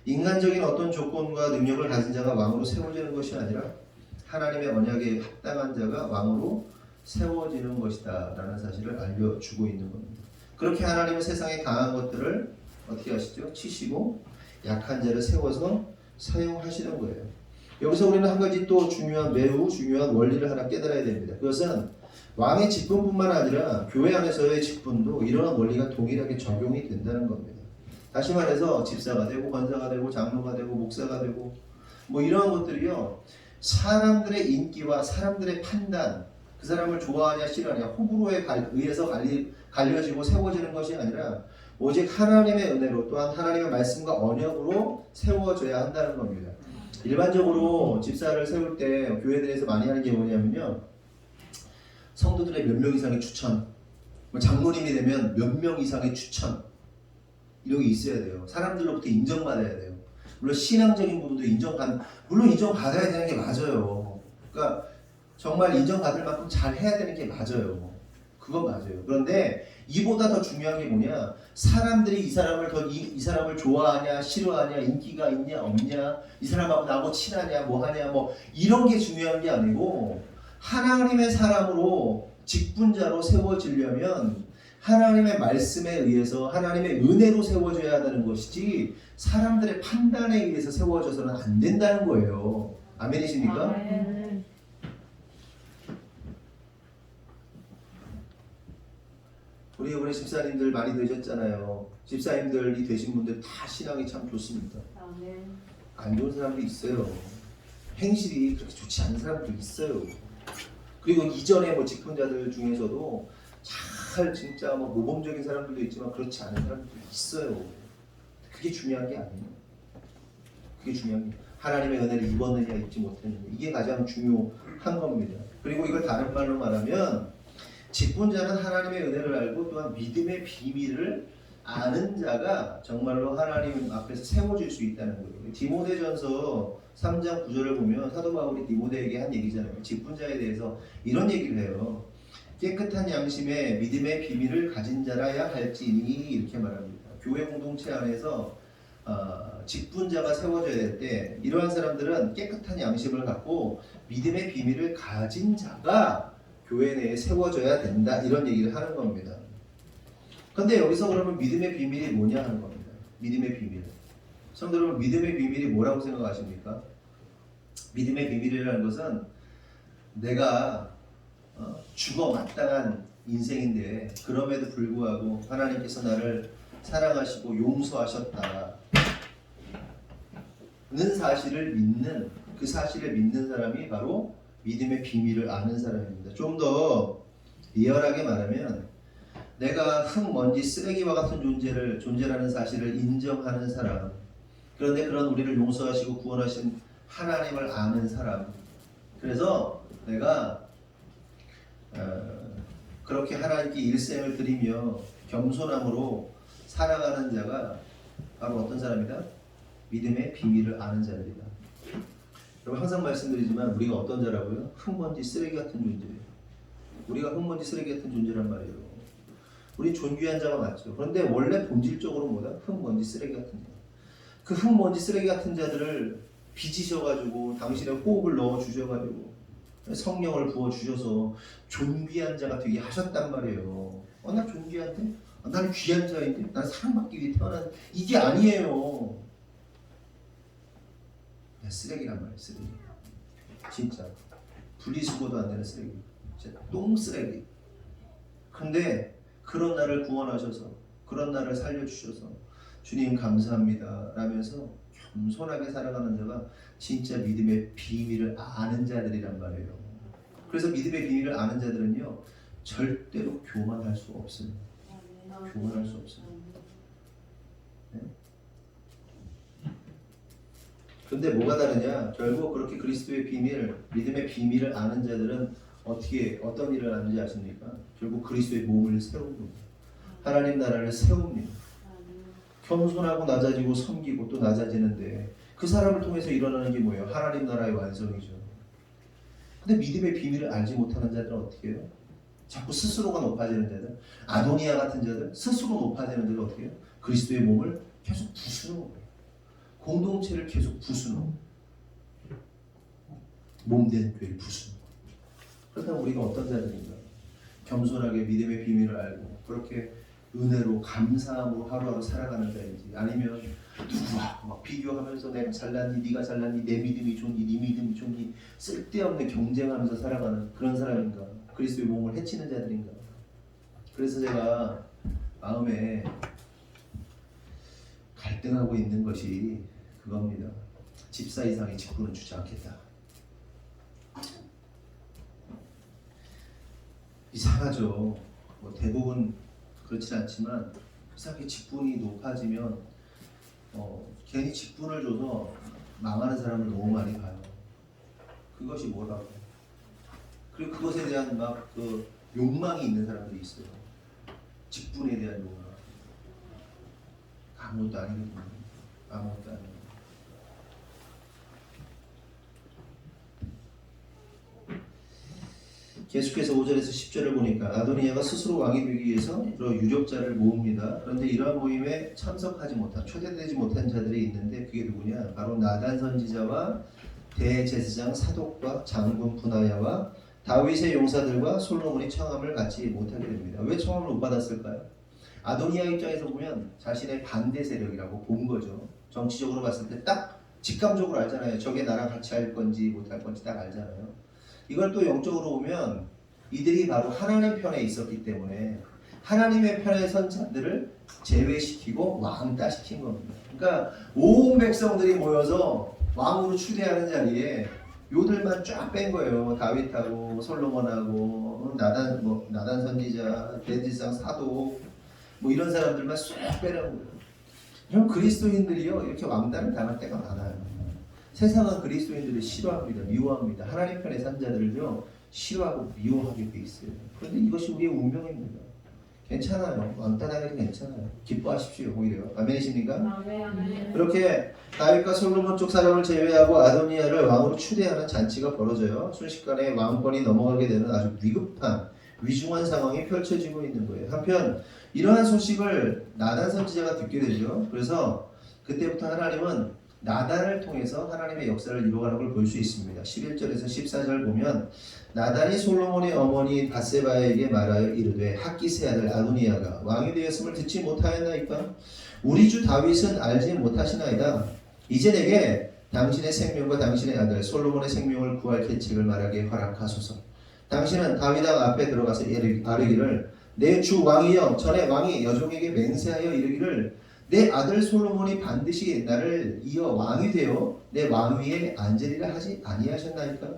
인간적인 어떤 조건과 능력을 가진 자가 왕으로 세워지는 것이 아니라 하나님의 언약에 합당한 자가 왕으로 세워지는 것이다 라는 사실을 알려주고 있는 겁니다. 그렇게 하나님은 세상의 강한 것들을 어떻게 하시죠? 치시고 약한 자를 세워서 사용하시는 거예요. 여기서 우리는 한 가지 또 매우 중요한 원리를 하나 깨달아야 됩니다. 그것은 왕의 직분뿐만 아니라 교회 안에서의 직분도 이러한 원리가 동일하게 적용이 된다는 겁니다. 다시 말해서 집사가 되고 권사가 되고 장로가 되고 목사가 되고 뭐 이러한 것들이요, 사람들의 인기와 사람들의 판단, 그 사람을 좋아하냐 싫어하냐 호불호에 의해서 갈려지고 세워지는 것이 아니라 오직 하나님의 은혜로 또한 하나님의 말씀과 언약으로 세워져야 한다는 겁니다. 일반적으로 집사를 세울 때 교회들에서 많이 하는 게 뭐냐면요, 성도들의 몇 명 이상의 추천, 장로님이 되면 몇 명 이상의 추천, 이런 게 있어야 돼요. 사람들로부터 인정받아야 돼요. 물론 신앙적인 부분도 물론 인정받아야 되는 게 맞아요. 그러니까 정말 인정받을 만큼 잘 해야 되는 게 맞아요. 그건 맞아요. 그런데 이보다 더 중요한 게 뭐냐, 사람들이 이 사람을 좋아하냐 싫어하냐, 인기가 있냐 없냐, 이 사람하고 나하고 친하냐 뭐하냐 뭐 이런 게 중요한 게 아니고, 하나님의 사람으로 직분자로 세워지려면 하나님의 말씀에 의해서 하나님의 은혜로 세워져야 한다는 것이지 사람들의 판단에 의해서 세워져서는 안 된다는 거예요. 아멘이십니까? 아멘. 우리 집사님들 많이 되셨잖아요. 집사님들이 되신 분들 다 신앙이 참 좋습니다. 아멘. 안 좋은 사람도 있어요. 행실이 그렇게 좋지 않은 사람도 있어요. 그리고 이전에 뭐 직분자들 중에서도 잘 진짜 뭐 모범적인 사람들도 있지만 그렇지 않은 사람들도 있어요. 그게 중요한 게 아니에요. 그게 중요한 게 하나님의 은혜를 입었느냐 입지 못했느냐, 이게 가장 중요한 겁니다. 그리고 이걸 다른 말로 말하면 직분자는 하나님의 은혜를 알고 또한 믿음의 비밀을 아는 자가 정말로 하나님 앞에서 세워질 수 있다는 거예요. 디모데전서 3장 9절을 보면 사도 바울이 디모데에게 한 얘기잖아요. 직분자에 대해서 이런 얘기를 해요. 깨끗한 양심에 믿음의 비밀을 가진 자라야 할지니, 이렇게 말합니다. 교회 공동체 안에서 직분자가 세워져야 될 때 이러한 사람들은 깨끗한 양심을 갖고 믿음의 비밀을 가진 자가 교회 내에 세워져야 된다, 이런 얘기를 하는 겁니다. 근데 여기서 그러면 믿음의 비밀이 뭐냐 하는 겁니다. 믿음의 비밀. 성도 여러분, 믿음의 비밀이 뭐라고 생각하십니까? 믿음의 비밀이라는 것은 내가 죽어 마땅한 인생인데 그럼에도 불구하고 하나님께서 나를 사랑하시고 용서하셨다는 사실을 믿는, 그 사실을 믿는 사람이 바로 믿음의 비밀을 아는 사람입니다. 좀 더 리얼하게 말하면 내가 흙먼지 쓰레기와 같은 존재라는 사실을 인정하는 사람, 그런데 그런 우리를 용서하시고 구원하신 하나님을 아는 사람, 그래서 내가 그렇게 하나님께 일생을 드리며 겸손함으로 살아가는 자가 바로 어떤 사람이다? 믿음의 비밀을 아는 자들이다. 여러분, 항상 말씀드리지만 우리가 어떤 자라고요? 흙먼지 쓰레기 같은 존재예요. 우리가 흙먼지 쓰레기 같은 존재란 말이에요. 우리 존귀한 자가 맞죠. 그런데 원래 본질적으로 뭐다? 흙먼지 쓰레기 같은 자. 그 흙먼지 쓰레기 같은 자들을 빚으셔가지고 당신의 호흡을 넣어주셔가지고 성령을 부어주셔서 존귀한 자가 되게 하셨단 말이에요. 나 존귀한데? 나는 귀한 자인데? 나는 사랑받기 위해 태어난, 이게 아니에요. 쓰레기란 말이에요. 쓰레기. 진짜 분리수거도 안 되는 쓰레기. 진짜 똥쓰레기. 근데 그런 나를 구원하셔서, 그런 나를 살려주셔서 주님 감사합니다 라면서 겸손하게 살아가는 자가 진짜 믿음의 비밀을 아는 자들이란 말이에요. 그래서 믿음의 비밀을 아는 자들은요, 절대로 교만할 수 없습니다. 교만할 수 없습니다. 네? 근데 뭐가 다르냐? 결국 그렇게 그리스도의 비밀, 믿음의 비밀을 아는 자들은 어떤 일을 하는지 아십니까? 결국 그리스도의 몸을 세웁니다. 하나님 나라를 세웁니다. 겸손하고 낮아지고 섬기고 또 낮아지는데 그 사람을 통해서 일어나는 게 뭐예요? 하나님 나라의 완성이죠. 근데 믿음의 비밀을 알지 못하는 자들은 어떻게 해요? 자꾸 스스로가 높아지는 자들, 아도니아 같은 자들, 스스로 높아지는 자들 어떻게 해요? 그리스도의 몸을 계속 부수는 거예요. 공동체를 계속 부수는 거예요. 몸된 교회를 부수는 거예요. 그렇다면 우리가 어떤 자들인가? 겸손하게 믿음의 비밀을 알고 그렇게 은혜로 감사함으로 하루하루 살아가는 자인지, 아니면 누구와 막 비교하면서 내가 잘났니, 네가 잘났니, 내 믿음이 좋니, 네 믿음이 좋니, 쓸데없는 경쟁하면서 살아가는 그런 사람인가? 그리스도의 몸을 해치는 자들인가? 그래서 제가 마음에 갈등하고 있는 것이 그겁니다. 집사 이상의 직분은 주지 않겠다. 이상하죠. 뭐 대부분 그렇진 않지만 이상하게 직분이 높아지면 괜히 직분을 줘서 망하는 사람을 너무 많이 봐요. 그것이 뭐라고? 그리고 그것에 대한 막 그 욕망이 있는 사람들이 있어요. 직분에 대한 욕망. 아무것도 아니거든요. 아무것도 아니에요. 계속해서 5절에서 10절을 보니까 아도니아가 스스로 왕이 되기 위해서 여러 유력자를 모읍니다. 그런데 이러한 모임에 참석하지 못한, 초대되지 못한 자들이 있는데 그게 누구냐? 바로 나단 선지자와 대제사장 사독과 장군 분하야와 다윗의 용사들과 솔로몬이 청함을 갖지 못하게 됩니다. 왜 청함을 못 받았을까요? 아도니아 입장에서 보면 자신의 반대 세력이라고 본 거죠. 정치적으로 봤을 때 딱 직감적으로 알잖아요. 저게 나랑 같이 할 건지 못 할 건지 딱 알잖아요. 이걸 또 영적으로 보면 이들이 바로 하나님 편에 있었기 때문에 하나님의 편에 선 자들을 제외시키고 왕따시킨 겁니다. 그러니까 온 백성들이 모여서 왕으로 추대하는 자리에 요들만 쫙 뺀 거예요. 다윗하고 솔로몬하고 나단 선지자, 대제사장 사도 뭐 이런 사람들만 쏙 빼라는 거예요. 그럼 그리스도인들이요 이렇게 왕따를 당할 때가 많아요. 세상은 그리스도인들을 싫어합니다. 미워합니다. 하나님 편의 산 자들을요 싫어하고 미워하게 돼 있어요. 그런데 이것이 우리의 운명입니다. 괜찮아요. 왕따 당해도 괜찮아요. 기뻐하십시오. 오히려. 아멘이십니까? 아멘. 그렇게 다윗과 솔로몬 쪽 사람을 제외하고 아도니아를 왕으로 추대하는 잔치가 벌어져요. 순식간에 왕권이 넘어가게 되는 아주 위급한 위중한 상황이 펼쳐지고 있는 거예요. 한편 이러한 소식을 나단 선지자가 듣게 되죠. 그래서 그때부터 하나님은 나단을 통해서 하나님의 역사를 이루어가는 걸 볼 수 있습니다. 11절에서 14절 보면 나단이 솔로몬의 어머니 밧세바에게 말하여 이르되 학기스의 아들 아도니아가 왕이 되었음을 듣지 못하였나이까? 우리 주 다윗은 알지 못하시나이다. 이제 내게 당신의 생명과 당신의 아들 솔로몬의 생명을 구할 계책을 말하게 허락하소서. 당신은 다윗왕 앞에 들어가서 아뢰기를 내 주 왕이여 전에 왕이 여종에게 맹세하여 이르기를 내 아들 솔로몬이 반드시 나를 이어 왕이 되어 내 왕위에 앉으리라 하지 아니하셨나이까?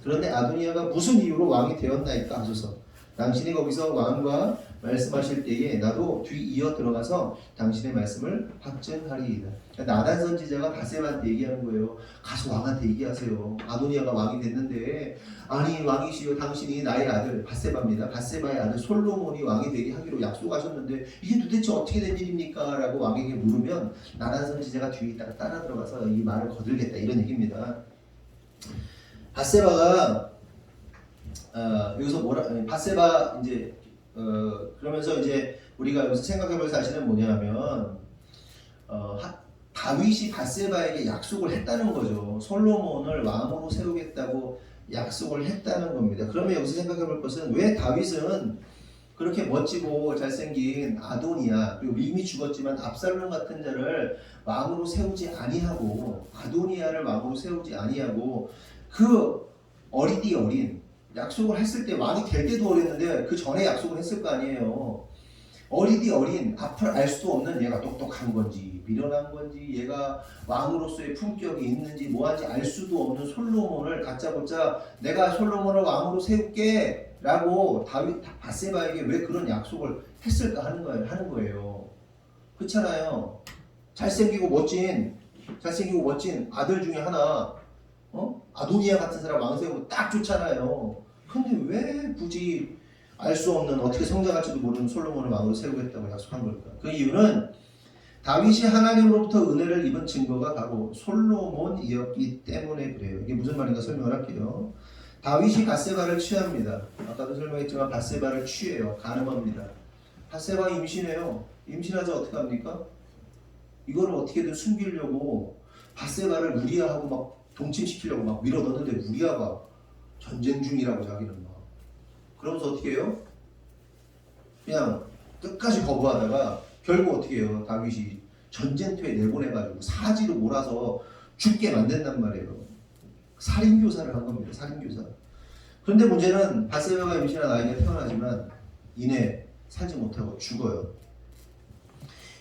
그런데 아도니아가 무슨 이유로 왕이 되었나이까 하소서. 당신이 거기서 왕과 말씀하실 때에 나도 뒤이어 들어가서 당신의 말씀을 확증하리이다. 나단 선지자가 밧세바한테 얘기하는 거예요. 가서 왕한테 얘기하세요. 아도니아가 왕이 됐는데 아니 왕이시여 당신이 나의 아들 밧세바입니다. 밧세바의 아들 솔로몬이 왕이 되게 하기로 약속하셨는데 이게 도대체 어떻게 된 일입니까? 라고 왕에게 물으면 나단 선지자가 뒤에 있다가 따라 들어가서 이 말을 거들겠다 이런 얘기입니다. 밧세바가 여기서 밧세바 이제 그러면서 이제 우리가 여기서 생각해볼 사실은 뭐냐면 다윗이 밧세바에게 약속을 했다는 거죠. 솔로몬을 왕으로 세우겠다고 약속을 했다는 겁니다. 그러면 여기서 생각해볼 것은 왜 다윗은 그렇게 멋지고 잘생긴 아도니아 그리고 이미 죽었지만 압살롬 같은 자를 왕으로 세우지 아니하고 아도니아를 왕으로 세우지 아니하고 그 어리디 어린 약속을 했을 때 왕이 될 때도 어렸는데 그 전에 약속을 했을 거 아니에요. 어리디 어린 앞을 알 수도 없는 얘가 똑똑한 건지 미련한 건지 얘가 왕으로서의 품격이 있는지 뭐한지 알 수도 없는 솔로몬을 다짜고짜 내가 솔로몬을 왕으로 세울게 라고 밧세바에게 왜 그런 약속을 했을까 하는 거예요. 그렇잖아요. 잘생기고 멋진 아들 중에 하나 아도니아 같은 사람 왕 세우면 딱 좋잖아요. 근데 왜 굳이 알 수 없는 어떻게 성장할지도 모르는 솔로몬을 왕으로 세우겠다고 약속한 걸까? 그 이유는 다윗이 하나님으로부터 은혜를 입은 증거가 바로 솔로몬이었기 때문에 그래요. 이게 무슨 말인가 설명을 할게요. 다윗이 밧세바를 취합니다. 아까도 설명했지만 밧세바를 취해요. 간음합니다. 밧세바 임신해요. 임신하자 어떻게 합니까? 이거를 어떻게든 숨기려고 밧세바를 우리아하고 막 동침시키려고 막 밀어넣는데 우리아가 전쟁 중이라고 자기는 막 그러면서 어떻게 해요? 그냥 끝까지 거부하다가 결국 어떻게 해요? 다윗이 전쟁터에 내보내가지고 사지로 몰아서 죽게 만든단 말이에요. 살인교사를 한 겁니다. 살인교사. 그런데 문제는 밧세바가 임신한 아이가 태어나지만 이내 살지 못하고 죽어요.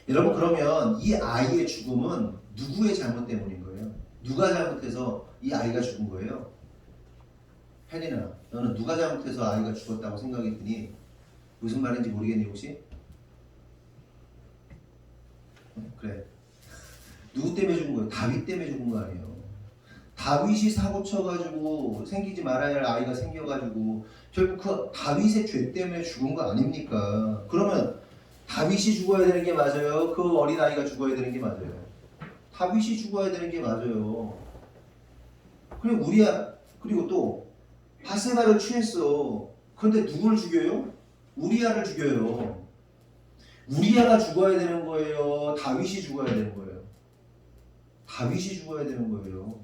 여러분 그러면 이 아이의 죽음은 누구의 잘못 때문인 거예요? 누가 잘못해서 이 아이가 죽은 거예요? 혜린아, 너는 누가 잘못해서 아이가 죽었다고 생각이 드니? 무슨 말인지 모르겠니 혹시? 그래. 누구 때문에 죽은 거예요? 다윗 때문에 죽은 거 아니에요. 다윗이 사고 쳐가지고 생기지 말아야 할 아이가 생겨가지고 결국 그 다윗의 죄 때문에 죽은 거 아닙니까? 그러면 다윗이 죽어야 되는 게 맞아요? 그 어린 아이가 죽어야 되는 게 맞아요? 다윗이 죽어야 되는 게 맞아요. 그리고 그리고 또 밧세바를 취했어. 그런데 누구를 죽여요? 우리아를 죽여요. 우리아가 죽어야 되는 거예요? 다윗이 죽어야 되는 거예요? 다윗이 죽어야 되는 거예요.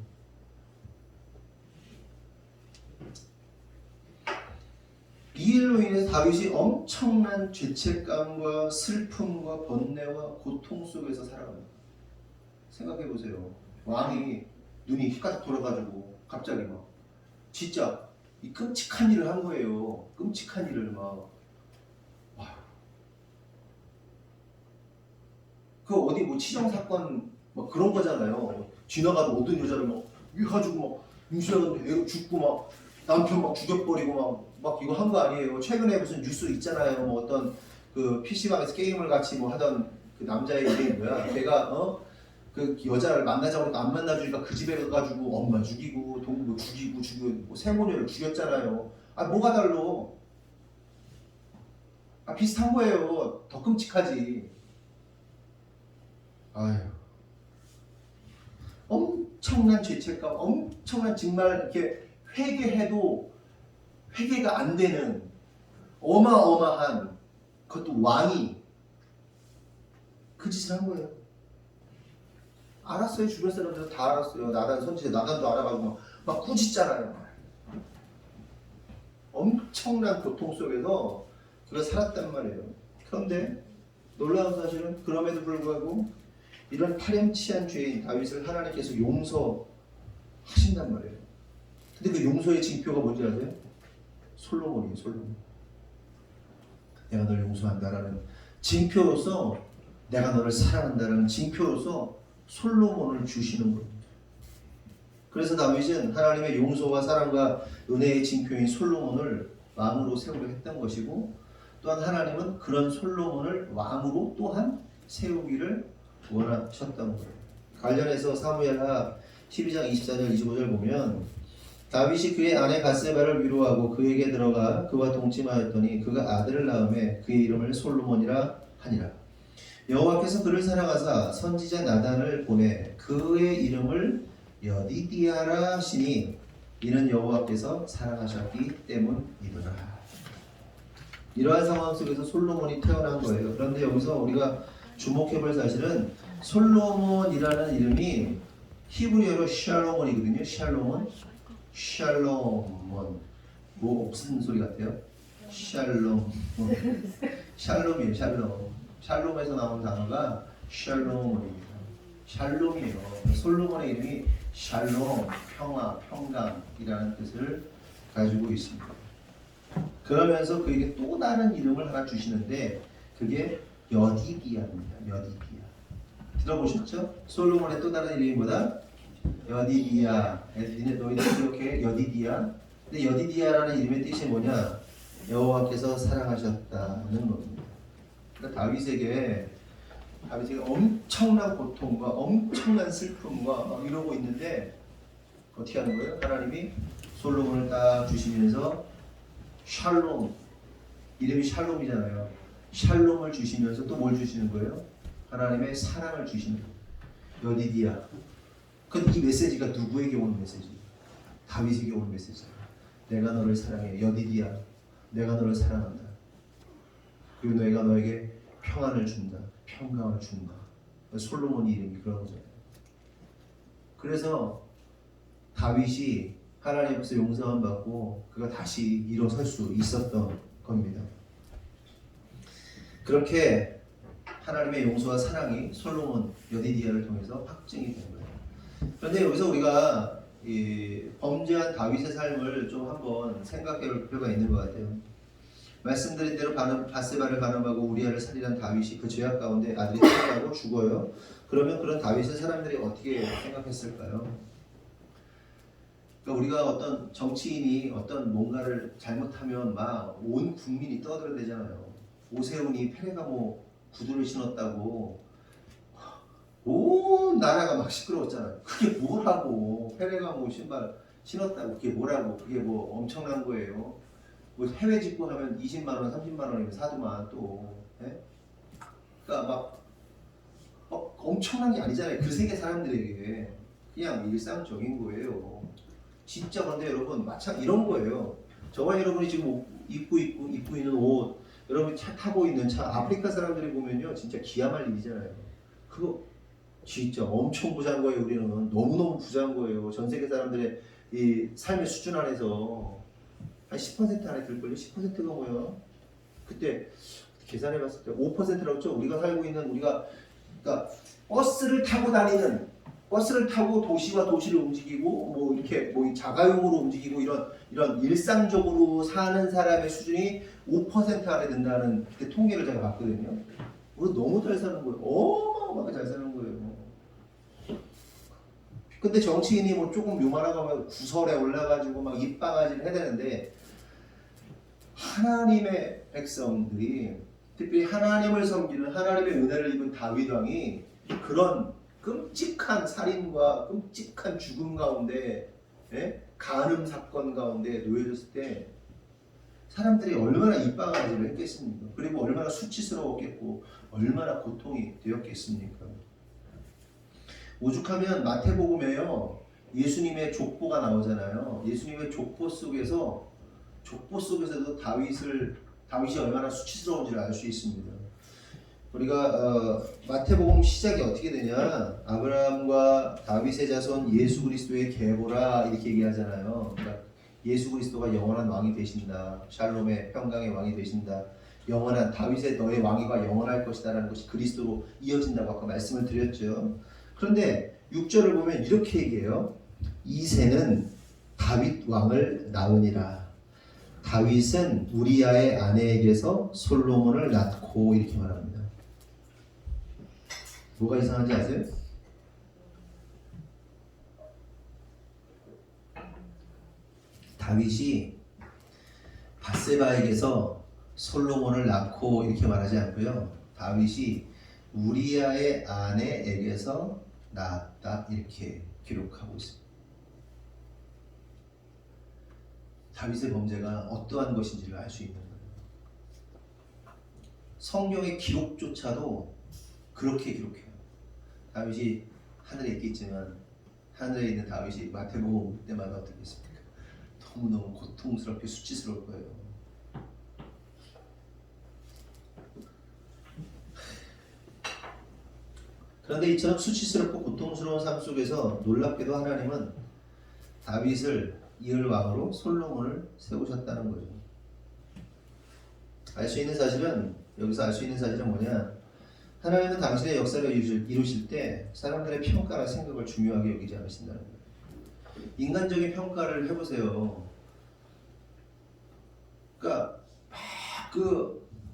이 일로 인해서 다윗이 엄청난 죄책감과 슬픔과 번뇌와 고통 속에서 살아갑니다. 생각해 보세요. 왕이 눈이 휘가닥 돌아가지고 갑자기 막 진짜 이 끔찍한 일을 한 거예요. 끔찍한 일을 막. 와우. 그 어디 뭐 치정 사건 막 그런 거잖아요. 지나가도 모든 여자를 막 해가지고 막 임신하는데 애 죽고 막 남편 막 죽여버리고 막 이거 한 거 아니에요. 최근에 무슨 뉴스 있잖아요. 뭐 어떤 그 PC방에서 게임을 같이 뭐 하던 그 남자의 이름이 뭐야? 걔가 그 여자를 만나자고 해도 안 만나주니까 그 집에 가가지고 엄마 죽이고 동부 죽이고 뭐 세모녀를 죽였잖아요. 아 뭐가 달러? 아 비슷한 거예요. 더 끔찍하지. 아유. 엄청난 죄책감, 엄청난 정말 이렇게 회개해도 회개가 안 되는 어마어마한 그것도 왕이 그 짓을 한 거예요. 알았어요. 주변 사람들 다 알았어요. 나단 선지자 나단도 알아가지고 막 꾸짖잖아요. 엄청난 고통 속에서 그가 살았단 말이에요. 그런데 놀라운 사실은 그럼에도 불구하고 이런 파렴치한 죄인 다윗을 하나님께서 용서하신단 말이에요. 근데 그 용서의 징표가 뭔지 아세요? 솔로몬이에요. 솔로몬. 내가 널 용서한다라는 징표로서 내가 너를 사랑한다라는 징표로서 솔로몬을 주시는 겁니다. 그래서 다윗은 하나님의 용서와 사랑과 은혜의 징표인 솔로몬을 왕으로 세우려 했던 것이고 또한 하나님은 그런 솔로몬을 왕으로 또한 세우기를 원하셨던 거예요. 관련해서 사무엘하 12장 24절 25절 보면 다윗이 그의 아내 밧세바를 위로하고 그에게 들어가 그와 동침하였더니 그가 아들을 낳음에 그의 이름을 솔로몬이라 하니라. 여호와께서 그를 사랑하사 선지자 나단을 보내 그의 이름을 여디디아라 하시니 이는 여호와께서 사랑하셨기 때문이더라. 이러한 상황 속에서 솔로몬이 태어난 거예요. 그런데 여기서 우리가 주목해볼 사실은 솔로몬이라는 이름이 히브리어로 샬롬원이거든요. 샬롬원. 뭐 무슨 소리 같아요? 샬롬이에요. 샬롬에서 나온 단어가 샬롬원입니다. 샬롬이에요. 솔로몬의 이름이 샬롬, 평화, 평강이라는 뜻을 가지고 있습니다. 그러면서 그에게 또 다른 이름을 하나 주시는데 그게 여디디아입니다. 여디디아. 들어보셨죠? 솔로몬의 또 다른 이름이 뭐다? 여디디아. 너희들 기억해? 여디디아. 근데 여디디아라는 이름의 뜻이 뭐냐? 여호와께서 사랑하셨다는 겁니다. 그러니까 다윗에게 엄청난 고통과 엄청난 슬픔과 막 이러고 있는데 어떻게 하는 거예요? 하나님이 솔로몬을 딱 주시면서 샬롬, 이름이 샬롬이잖아요. 샬롬을 주시면서 또 뭘 주시는 거예요? 하나님의 사랑을 주시는 거예요. 여디디아. 근데 이 메시지가 누구에게 오는 메시지? 다윗에게 오는 메시지예요. 내가 너를 사랑해. 여디디야. 내가 너를 사랑한다. 그리고 내가 너에게 평안을 준다. 평강을 준다. 솔로몬이 이름이 그런 거잖아요. 그래서 다윗이 하나님 앞에서 용서함 받고 그가 다시 일어설 수 있었던 겁니다. 그렇게 하나님의 용서와 사랑이 솔로몬 여디디아를 통해서 확증이 된 거예요. 그런데 여기서 우리가 이 범죄한 다윗의 삶을 좀 한번 생각해 볼 필요가 있는 것 같아요. 말씀드린 대로 바세바를 간음하고 우리아를 살인한 다윗이 그 죄악 가운데 아들이 태어나고 죽어요. 그러면 그런 다윗의 사람들이 어떻게 생각했을까요? 그러니까 우리가 어떤 정치인이 어떤 뭔가를 잘못하면 막 온 국민이 떠들어대잖아요. 오세훈이 페레가모 구두를 신었다고 온 나라가 막 시끄러웠잖아요. 그게 뭐라고, 페레가모 신발 신었다고 그게 뭐라고, 그게 뭐 엄청난 거예요. 뭐 해외 직구하면 20만 원, 30만 원이면 사두만 또. 예? 그러니까 막 엄청난 게 아니잖아요. 그 세계 사람들에게 그냥 일상적인 거예요. 진짜. 그런데 여러분 마찬가지 이런 거예요. 저와 여러분이 지금 입고 있는 옷, 여러분이 차 타고 있는 차, 아프리카 사람들이 보면요 진짜 기야말 일이잖아요. 그거 진짜 엄청 부자인 거예요. 우리는 너무너무 부자인 거예요. 전 세계 사람들의 이 삶의 수준 안에서 한 10% 안에 들걸요. 10%가 뭐야? 그때 계산해 봤을 때 5%라고 했죠. 우리가 살고 있는 그러니까 버스를 타고 도시와 도시를 움직이고 뭐 이렇게 뭐 자가용으로 움직이고 이런 일상적으로 사는 사람의 수준이 5% 안에 든다는 그때 통계를 제가 봤거든요. 우리 너무 잘 사는 거예요. 어마어마하게 잘 사는 거예요. 근데 정치인이 뭐 조금 요만하고 하면 구설에 올라가지고 막 입방아지를 해야 되는데, 하나님의 백성들이, 특별히 하나님을 섬기는 하나님의 은혜를 입은 다윗 왕이 그런 끔찍한 살인과 끔찍한 죽음 가운데, 간음 사건 가운데 놓여졌을 때 사람들이 얼마나 입방아지를 했겠습니까? 그리고 얼마나 수치스러웠겠고 얼마나 고통이 되었겠습니까? 오죽하면 마태복음에요 예수님의 족보가 나오잖아요. 예수님의 족보 속에서도 다윗이 얼마나 수치스러운지를 알 수 있습니다. 우리가 마태복음 시작이 어떻게 되냐, 아브라함과 다윗의 자손 예수 그리스도의 계보라 이렇게 얘기하잖아요. 그러니까 예수 그리스도가 영원한 왕이 되신다, 샬롬의 평강의 왕이 되신다, 영원한 다윗의 너의 왕위가 영원할 것이다라는 것이 그리스도로 이어진다고 아까 말씀을 드렸죠. 그런데 6절을 보면 이렇게 얘기해요. 이새는 다윗 왕을 낳으니라. 다윗은 우리아의 아내에게서 솔로몬을 낳고, 이렇게 말합니다. 뭐가 이상한지 아세요? 다윗이 바세바에게서 솔로몬을 낳고 이렇게 말하지 않고요. 다윗이 우리아의 아내에게서 낳았다 이렇게 기록하고 있습니다. 다윗의 범죄가 어떠한 것인지를 알 수 있는 거예요. 성경의 기록조차도 그렇게 기록해요. 다윗이 하늘에 있겠지만 하늘에 있는 다윗이 마태복음 때마다 어떻겠습니까? 너무너무 고통스럽게 수치스러울 거예요. 그런데 이처럼 수치스럽고 고통스러운 삶 속에서 놀랍게도 하나님은 다윗을 이을 왕으로 솔로몬을 세우셨다는 거죠. 여기서 알 수 있는 사실은 뭐냐? 하나님은 당신의 역사를 이루실 때 사람들의 평가나 생각을 중요하게 여기지 않으신다는 거예요. 인간적인 평가를 해보세요. 그러니까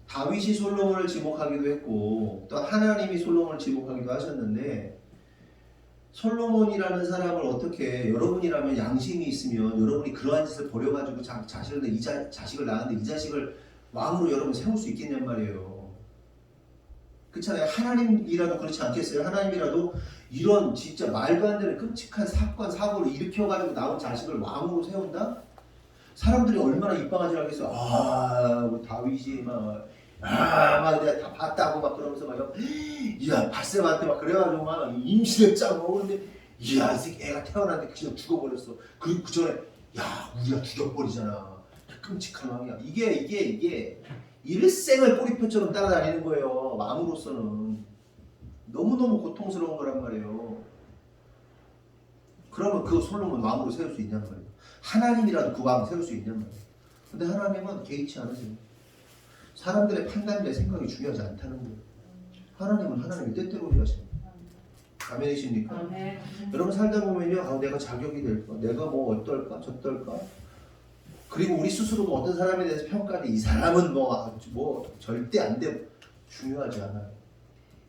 다윗이 솔로몬을 지목하기도 했고 또 하나님이 솔로몬을 지목하기도 하셨는데, 솔로몬이라는 사람을 어떻게, 여러분이라면 양심이 있으면 여러분이 그러한 짓을 버려가지고 자식을 낳았는데 이 자식을 왕으로 여러분 세울 수 있겠냔 말이에요. 그렇잖아요. 하나님이라도 그렇지 않겠어요? 하나님이라도 이런 진짜 말도 안 되는 끔찍한 사고를 일으켜가지고 나온 자식을 왕으로 세운다? 사람들이 얼마나 입방아지를 하겠어요. 다윗이 막 내가 다 봤다고 막 그러면서 바세바한테 막 그래가지고 막 임신했자고. 근데 이 새끼 애가 태어났는데 그냥 죽어버렸어. 그리고 그 전에 야 우리가 죽여버리잖아. 끔찍한 왕이야. 이게 일생을 꼬리표처럼 따라다니는 거예요. 마음으로서는 너무너무 고통스러운 거란 말이에요. 그러면 그 솔로몬 왕으로 세울 수 있냔 말이에요. 하나님이라도 그 왕 세울 수 있냔 말이에요. 근데 하나님은 개의치 않으세요. 사람들의 판단이나 생각이 중요하지 않다는 거예요. 하나님은 하나님의 뜻대로 일하시는 거예요. 아멘이십니까? 여러분 살다 보면요, 내가 자격이 될까? 내가 뭐 어떨까? 저떨까? 그리고 우리 스스로도 어떤 사람에 대해서 평가를 이 사람은 뭐 절대 안 돼. 중요하지 않아요.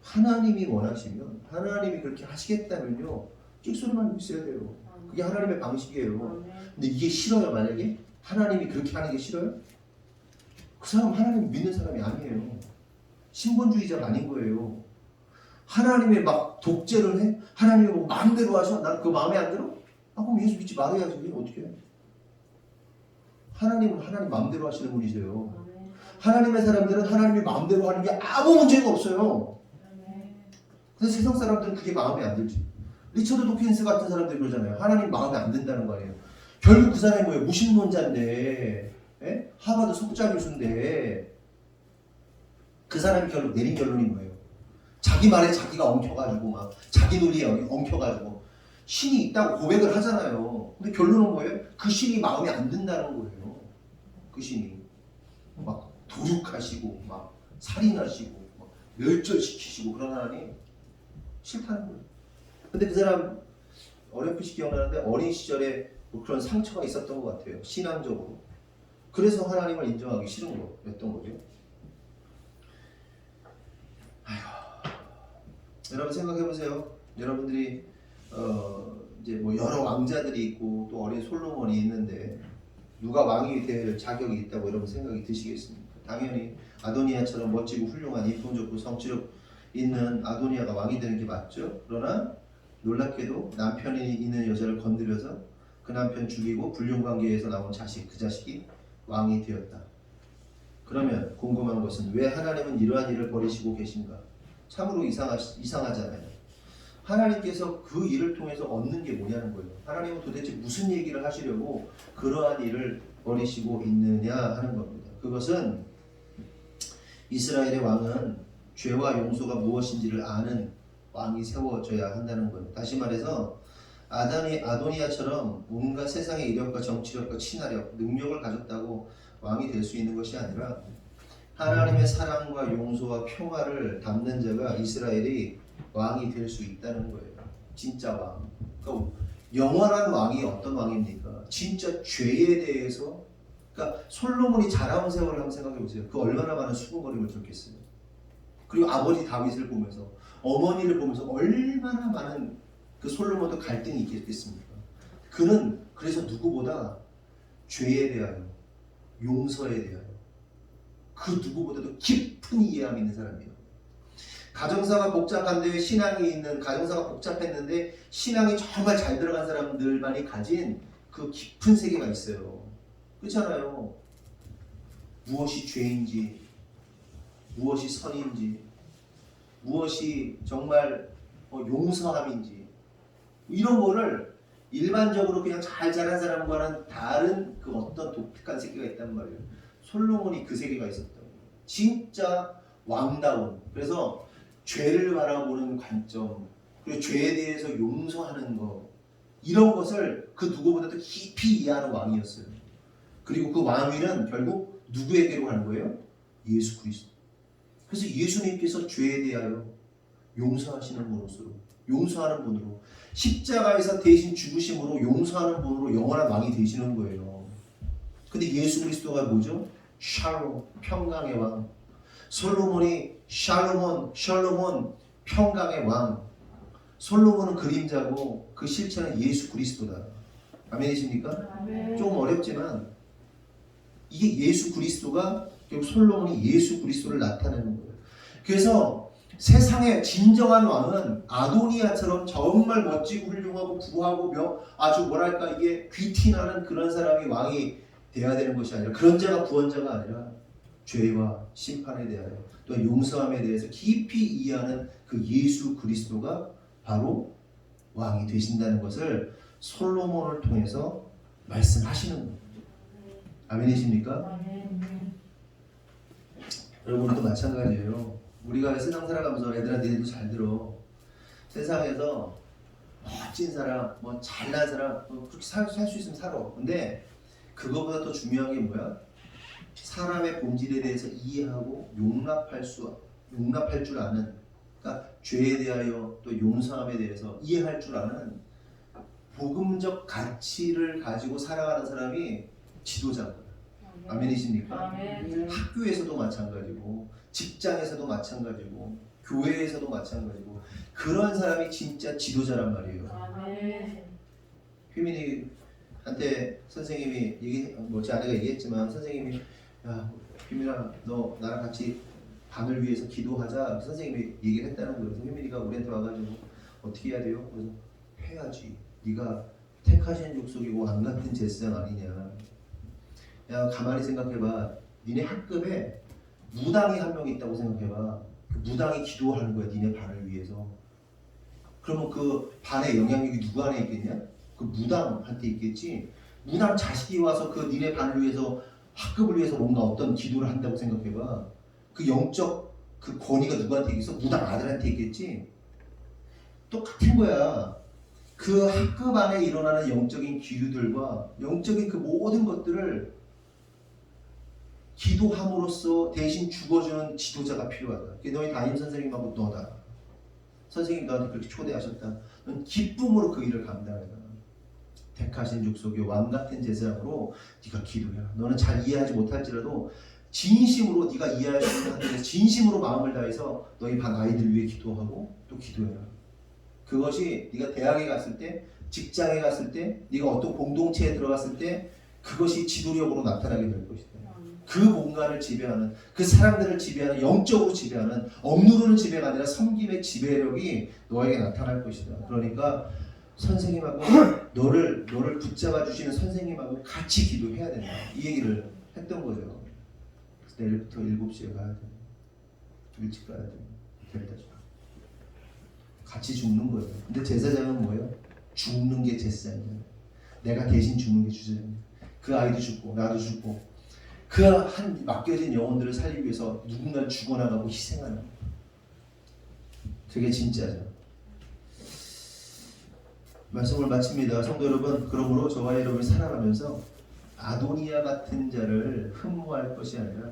하나님이 원하시면 하나님이 그렇게 하시겠다면요, 찍소리만 있어야 돼요. 그게 하나님의 방식이에요. 근데 이게 싫어요. 만약에 하나님이 그렇게 하는 게 싫어요? 그 사람 하나님 믿는 사람이 아니에요. 신본주의자가 아닌 거예요. 하나님이 막 독재를 해? 하나님이 뭐 마음대로 하셔? 난 그거 마음에 안 들어? 그럼 예수 믿지 말아야지. 어떻게 해? 하나님은 하나님 마음대로 하시는 분이세요. 하나님의 사람들은 하나님이 마음대로 하는 게 아무 문제가 없어요. 근데 세상 사람들은 그게 마음에 안 들지. 리처드 도킨스 같은 사람들이 그러잖아요. 하나님 마음에 안 든다는 거 아니에요. 결국 그 사람이 뭐예요? 무신론자인데, 하버드 석좌 교수인데, 그 사람이 결국 내린 결론이 뭐예요? 자기 말에 자기가 엉켜가지고 막 자기 논리에 엉켜가지고 신이 있다고 고백을 하잖아요. 근데 결론은 뭐예요? 그 신이 마음에 안 든다는 거예요. 그 신이 막 도륙하시고 막 살인하시고 막 멸절시키시고 그런 하나님 싫다는 거예요. 근데 그 사람 어렴풋이 기억나는데 어린 시절에 뭐 그런 상처가 있었던 것 같아요. 신앙적으로. 그래서 하나님을 인정하기 싫은 거였던 거죠. 여러분 생각해 보세요. 여러분들이 이제 뭐 여러 왕자들이 있고 또 어린 솔로몬이 있는데 누가 왕이 될 자격이 있다고 여러분 생각이 드시겠습니까? 당연히 아도니아처럼 멋지고 훌륭한 인품 좋고 성취력 있는 아도니아가 왕이 되는 게 맞죠. 그러나 놀랍게도 남편이 있는 여자를 건드려서 그 남편 죽이고 불륜관계에서 나온 자식, 그 자식이 왕이 되었다. 그러면 궁금한 것은 왜 하나님은 이러한 일을 벌이시고 계신가? 참으로 이상하잖아요. 하나님께서 그 일을 통해서 얻는 게 뭐냐는 거예요. 하나님은 도대체 무슨 얘기를 하시려고 그러한 일을 벌이시고 있느냐 하는 겁니다. 그것은 이스라엘의 왕은 죄와 용서가 무엇인지를 아는 왕이 세워져야 한다는 거예요. 다시 말해서 아도니아처럼 온갖 세상의 이력과 정치력과 친화력, 능력을 가졌다고 왕이 될 수 있는 것이 아니라 하나님의 사랑과 용서와 평화를 담는 자가 이스라엘이 왕이 될 수 있다는 거예요. 진짜 왕. 그러니까 영원한 왕이 어떤 왕입니까? 진짜 죄에 대해서. 그러니까 솔로몬이 자라온 세월을 한번 생각해 보세요. 그 얼마나 많은 수고거림을 들었겠어요. 그리고 아버지 다윗을 보면서, 어머니를 보면서 얼마나 많은 그 솔로몬도 갈등이 있겠습니까? 그는 그래서 누구보다 죄에 대하여, 용서에 대하여 그 누구보다도 깊은 이해함이 있는 사람이에요. 가정사가 복잡한데 가정사가 복잡했는데 신앙이 정말 잘 들어간 사람들만이 가진 그 깊은 세계가 있어요. 그렇잖아요. 무엇이 죄인지, 무엇이 선인지, 무엇이 정말 용서함인지, 이런 거를 일반적으로 그냥 잘 자란 사람과는 다른 그 어떤 독특한 세계가 있단 말이에요. 솔로몬이 그 세계가 있었다고. 진짜 왕다운. 그래서 죄를 바라보는 관점, 그리고 죄에 대해서 용서하는 것, 이런 것을 그 누구보다도 깊이 이해하는 왕이었어요. 그리고 그 왕위는 결국 누구에게로 가는 거예요? 예수 그리스도. 그래서 예수님께서 죄에 대하여 용서하시는 분으로, 용서하는 분으로, 십자가에서 대신 죽으심으로 용서하는 분으로 영원한 왕이 되시는 거예요. 근데 예수 그리스도가 뭐죠? 샬롬, 평강의 왕. 솔로몬이 샬롬, 평강의 왕. 솔로몬은 그림자고 그 실체는 예수 그리스도다. 아멘이십니까? 아멘. 조금 어렵지만 이게 예수 그리스도가, 결국 솔로몬이 예수 그리스도를 나타내는 거예요. 그래서 세상의 진정한 왕은 아도니아처럼 정말 멋지고 훌륭하고 부하고 아주 뭐랄까 이게 귀티나는 그런 사람이 왕이 돼야 되는 것이 아니라, 그런 자가 구원자가 아니라 죄와 심판에 대하여 또 용서함에 대해서 깊이 이해하는 그 예수 그리스도가 바로 왕이 되신다는 것을 솔로몬을 통해서 말씀하시는 거예요. 아멘이십니까? 여러분도 마찬가지예요. 우리가 세상 살아가면서 애들한테 얘기도 잘 들어. 세상에서 멋진 사람, 뭐 잘난 사람, 뭐 그렇게 살 수 있으면 살아. 근데 그거보다 더 중요한 게 뭐야? 사람의 본질에 대해서 이해하고 용납할 줄 아는, 그러니까 죄에 대하여 또 용서함에 대해서 이해할 줄 아는 복음적 가치를 가지고 살아가는 사람이 지도자다. 아멘이십니까? 아멘. 학교에서도 마찬가지고 직장에서도 마찬가지고 교회에서도 마찬가지고 그런 사람이 진짜 지도자란 말이에요. 아멘. 휘민이한테 선생님이 아내가 얘기했지만 선생님이 야 휘민아 너 나랑 같이 밤을 위해서 기도하자 선생님이 얘기를 했다는 거예요. 그래서 휘민이가 우리한테 와가지고 어떻게 해야 돼요? 그래서 해야지. 네가 택하신 족속이고 왕 같은 제사장 아니냐. 야 가만히 생각해봐. 니네 학급에 무당이 한 명 있다고 생각해봐. 그 무당이 기도하는 거야. 니네 반을 위해서. 그러면 그 반의 영향력이 누구 안에 있겠냐? 그 무당한테 있겠지. 무당 자식이 와서 그 니네 반을 위해서 학급을 위해서 뭔가 어떤 기도를 한다고 생각해봐. 그 영적 그 권위가 누구한테 있겠어? 무당 아들한테 있겠지. 똑같은 거야. 그 학급 안에 일어나는 영적인 기류들과 영적인 그 모든 것들을 기도함으로써 대신 죽어주는 지도자가 필요하다. 너희 담임 선생님하고 너다. 선생님 너한테 그렇게 초대하셨다. 넌 기쁨으로 그 일을 감당해라. 택하신 족속의 왕같은 제사장으로 네가 기도해라. 너는 잘 이해하지 못할지라도 진심으로 네가 이해할 수 있는 한에서 진심으로 마음을 다해서 너희 반 아이들 위해 기도하고 또 기도해라. 그것이 네가 대학에 갔을 때, 직장에 갔을 때, 네가 어떤 공동체에 들어갔을 때 그것이 지도력으로 나타나게 될 것이다. 그 공간을 지배하는, 그 사람들을 지배하는, 영적으로 지배하는, 억누르는 지배가 아니라 섬김의 지배력이 너에게 나타날 것이다. 그러니까 선생님하고 너를 붙잡아 주시는 선생님하고 같이 기도해야 된다. 이 얘기를 했던 거죠. 내일부터 7시에 가야 돼. 일찍 가야 돼. 데려다 줘. 같이 죽는 거예요. 근데 제사장은 뭐예요? 죽는 게 제사장이에요. 내가 대신 죽는 게 주제장이에요. 그 아이도 죽고 나도 죽고 그 한 맡겨진 영혼들을 살리기 위해서 누군가를 죽어나가고 희생하는 거예요. 그게 진짜죠. 말씀을 마칩니다. 성도 여러분, 그러므로 저와 여러분이 살아가면서 아도니아 같은 자를 흠모할 것이 아니라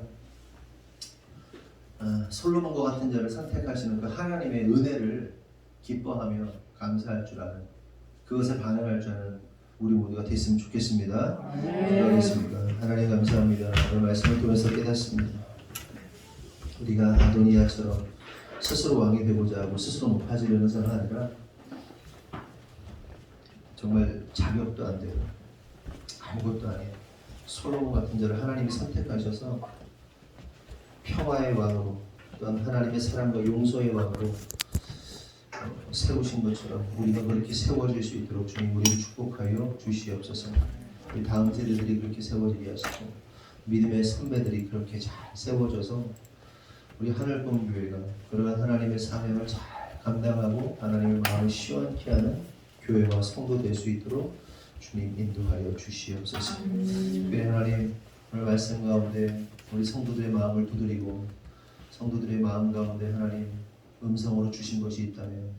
솔로몬과 같은 자를 선택하시는 그 하나님의 은혜를 기뻐하며 감사할 줄 아는, 그것에 반응할 줄 아는 우리 모두가 됐으면 좋겠습니다. 기도하겠습니다. 하나님 감사합니다. 오늘 말씀을 통해서 깨닫습니다. 우리가 아도니아처럼 스스로 왕이 되고자 하고 스스로 높아지려는 사람은 아니라 정말 자격도 안 되고 아무것도 아니에요. 솔로몬 같은 자를 하나님이 선택하셔서 평화의 왕으로 또한 하나님의 사랑과 용서의 왕으로 세우신 것처럼 우리가 그렇게 세워질 수 있도록 주님 우리를 축복하여 주시옵소서. 우리 다음 세대들이 그렇게 세워지게 하시고 믿음의 선배들이 그렇게 잘 세워져서 우리 하늘꿈 교회가 그러한 하나님의 사명을 잘 감당하고 하나님의 마음을 시원케 하는 교회와 성도 될 수 있도록 주님 인도하여 주시옵소서. 특별히 하나님 오늘 말씀 가운데 우리 성도들의 마음을 두드리고 성도들의 마음 가운데 하나님 음성으로 주신 것이 있다면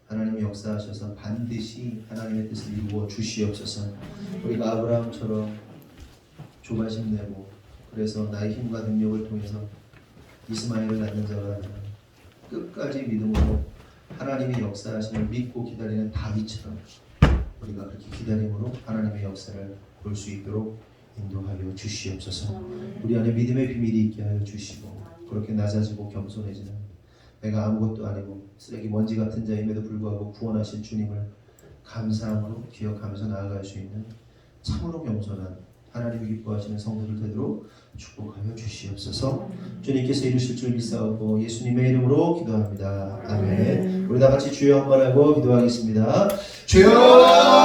하나님이 역사하셔서 반드시 하나님의 뜻을 이루어 주시옵소서. 우리가 아브라함처럼 조바심 내고 그래서 나의 힘과 능력을 통해서 이스마엘을 낳는 자가 아니라 끝까지 믿음으로 하나님의 역사하심을 믿고 기다리는 다윗처럼 우리가 그렇게 기다림으로 하나님의 역사를 볼 수 있도록 인도하여 주시옵소서. 우리 안에 믿음의 비밀이 있게 하여 주시고 그렇게 낮아지고 겸손해지는 내가 아무것도 아니고 쓰레기 먼지 같은 자임에도 불구하고 구원하신 주님을 감사함으로 기억하면서 나아갈 수 있는 참으로 겸손한 하나님이 기뻐하시는 성도들 되도록 축복하여 주시옵소서. 주님께서 이루실 줄 믿사오고 예수님의 이름으로 기도합니다. 아멘. 우리 다 같이 주여 한번 하고 기도하겠습니다. 주여!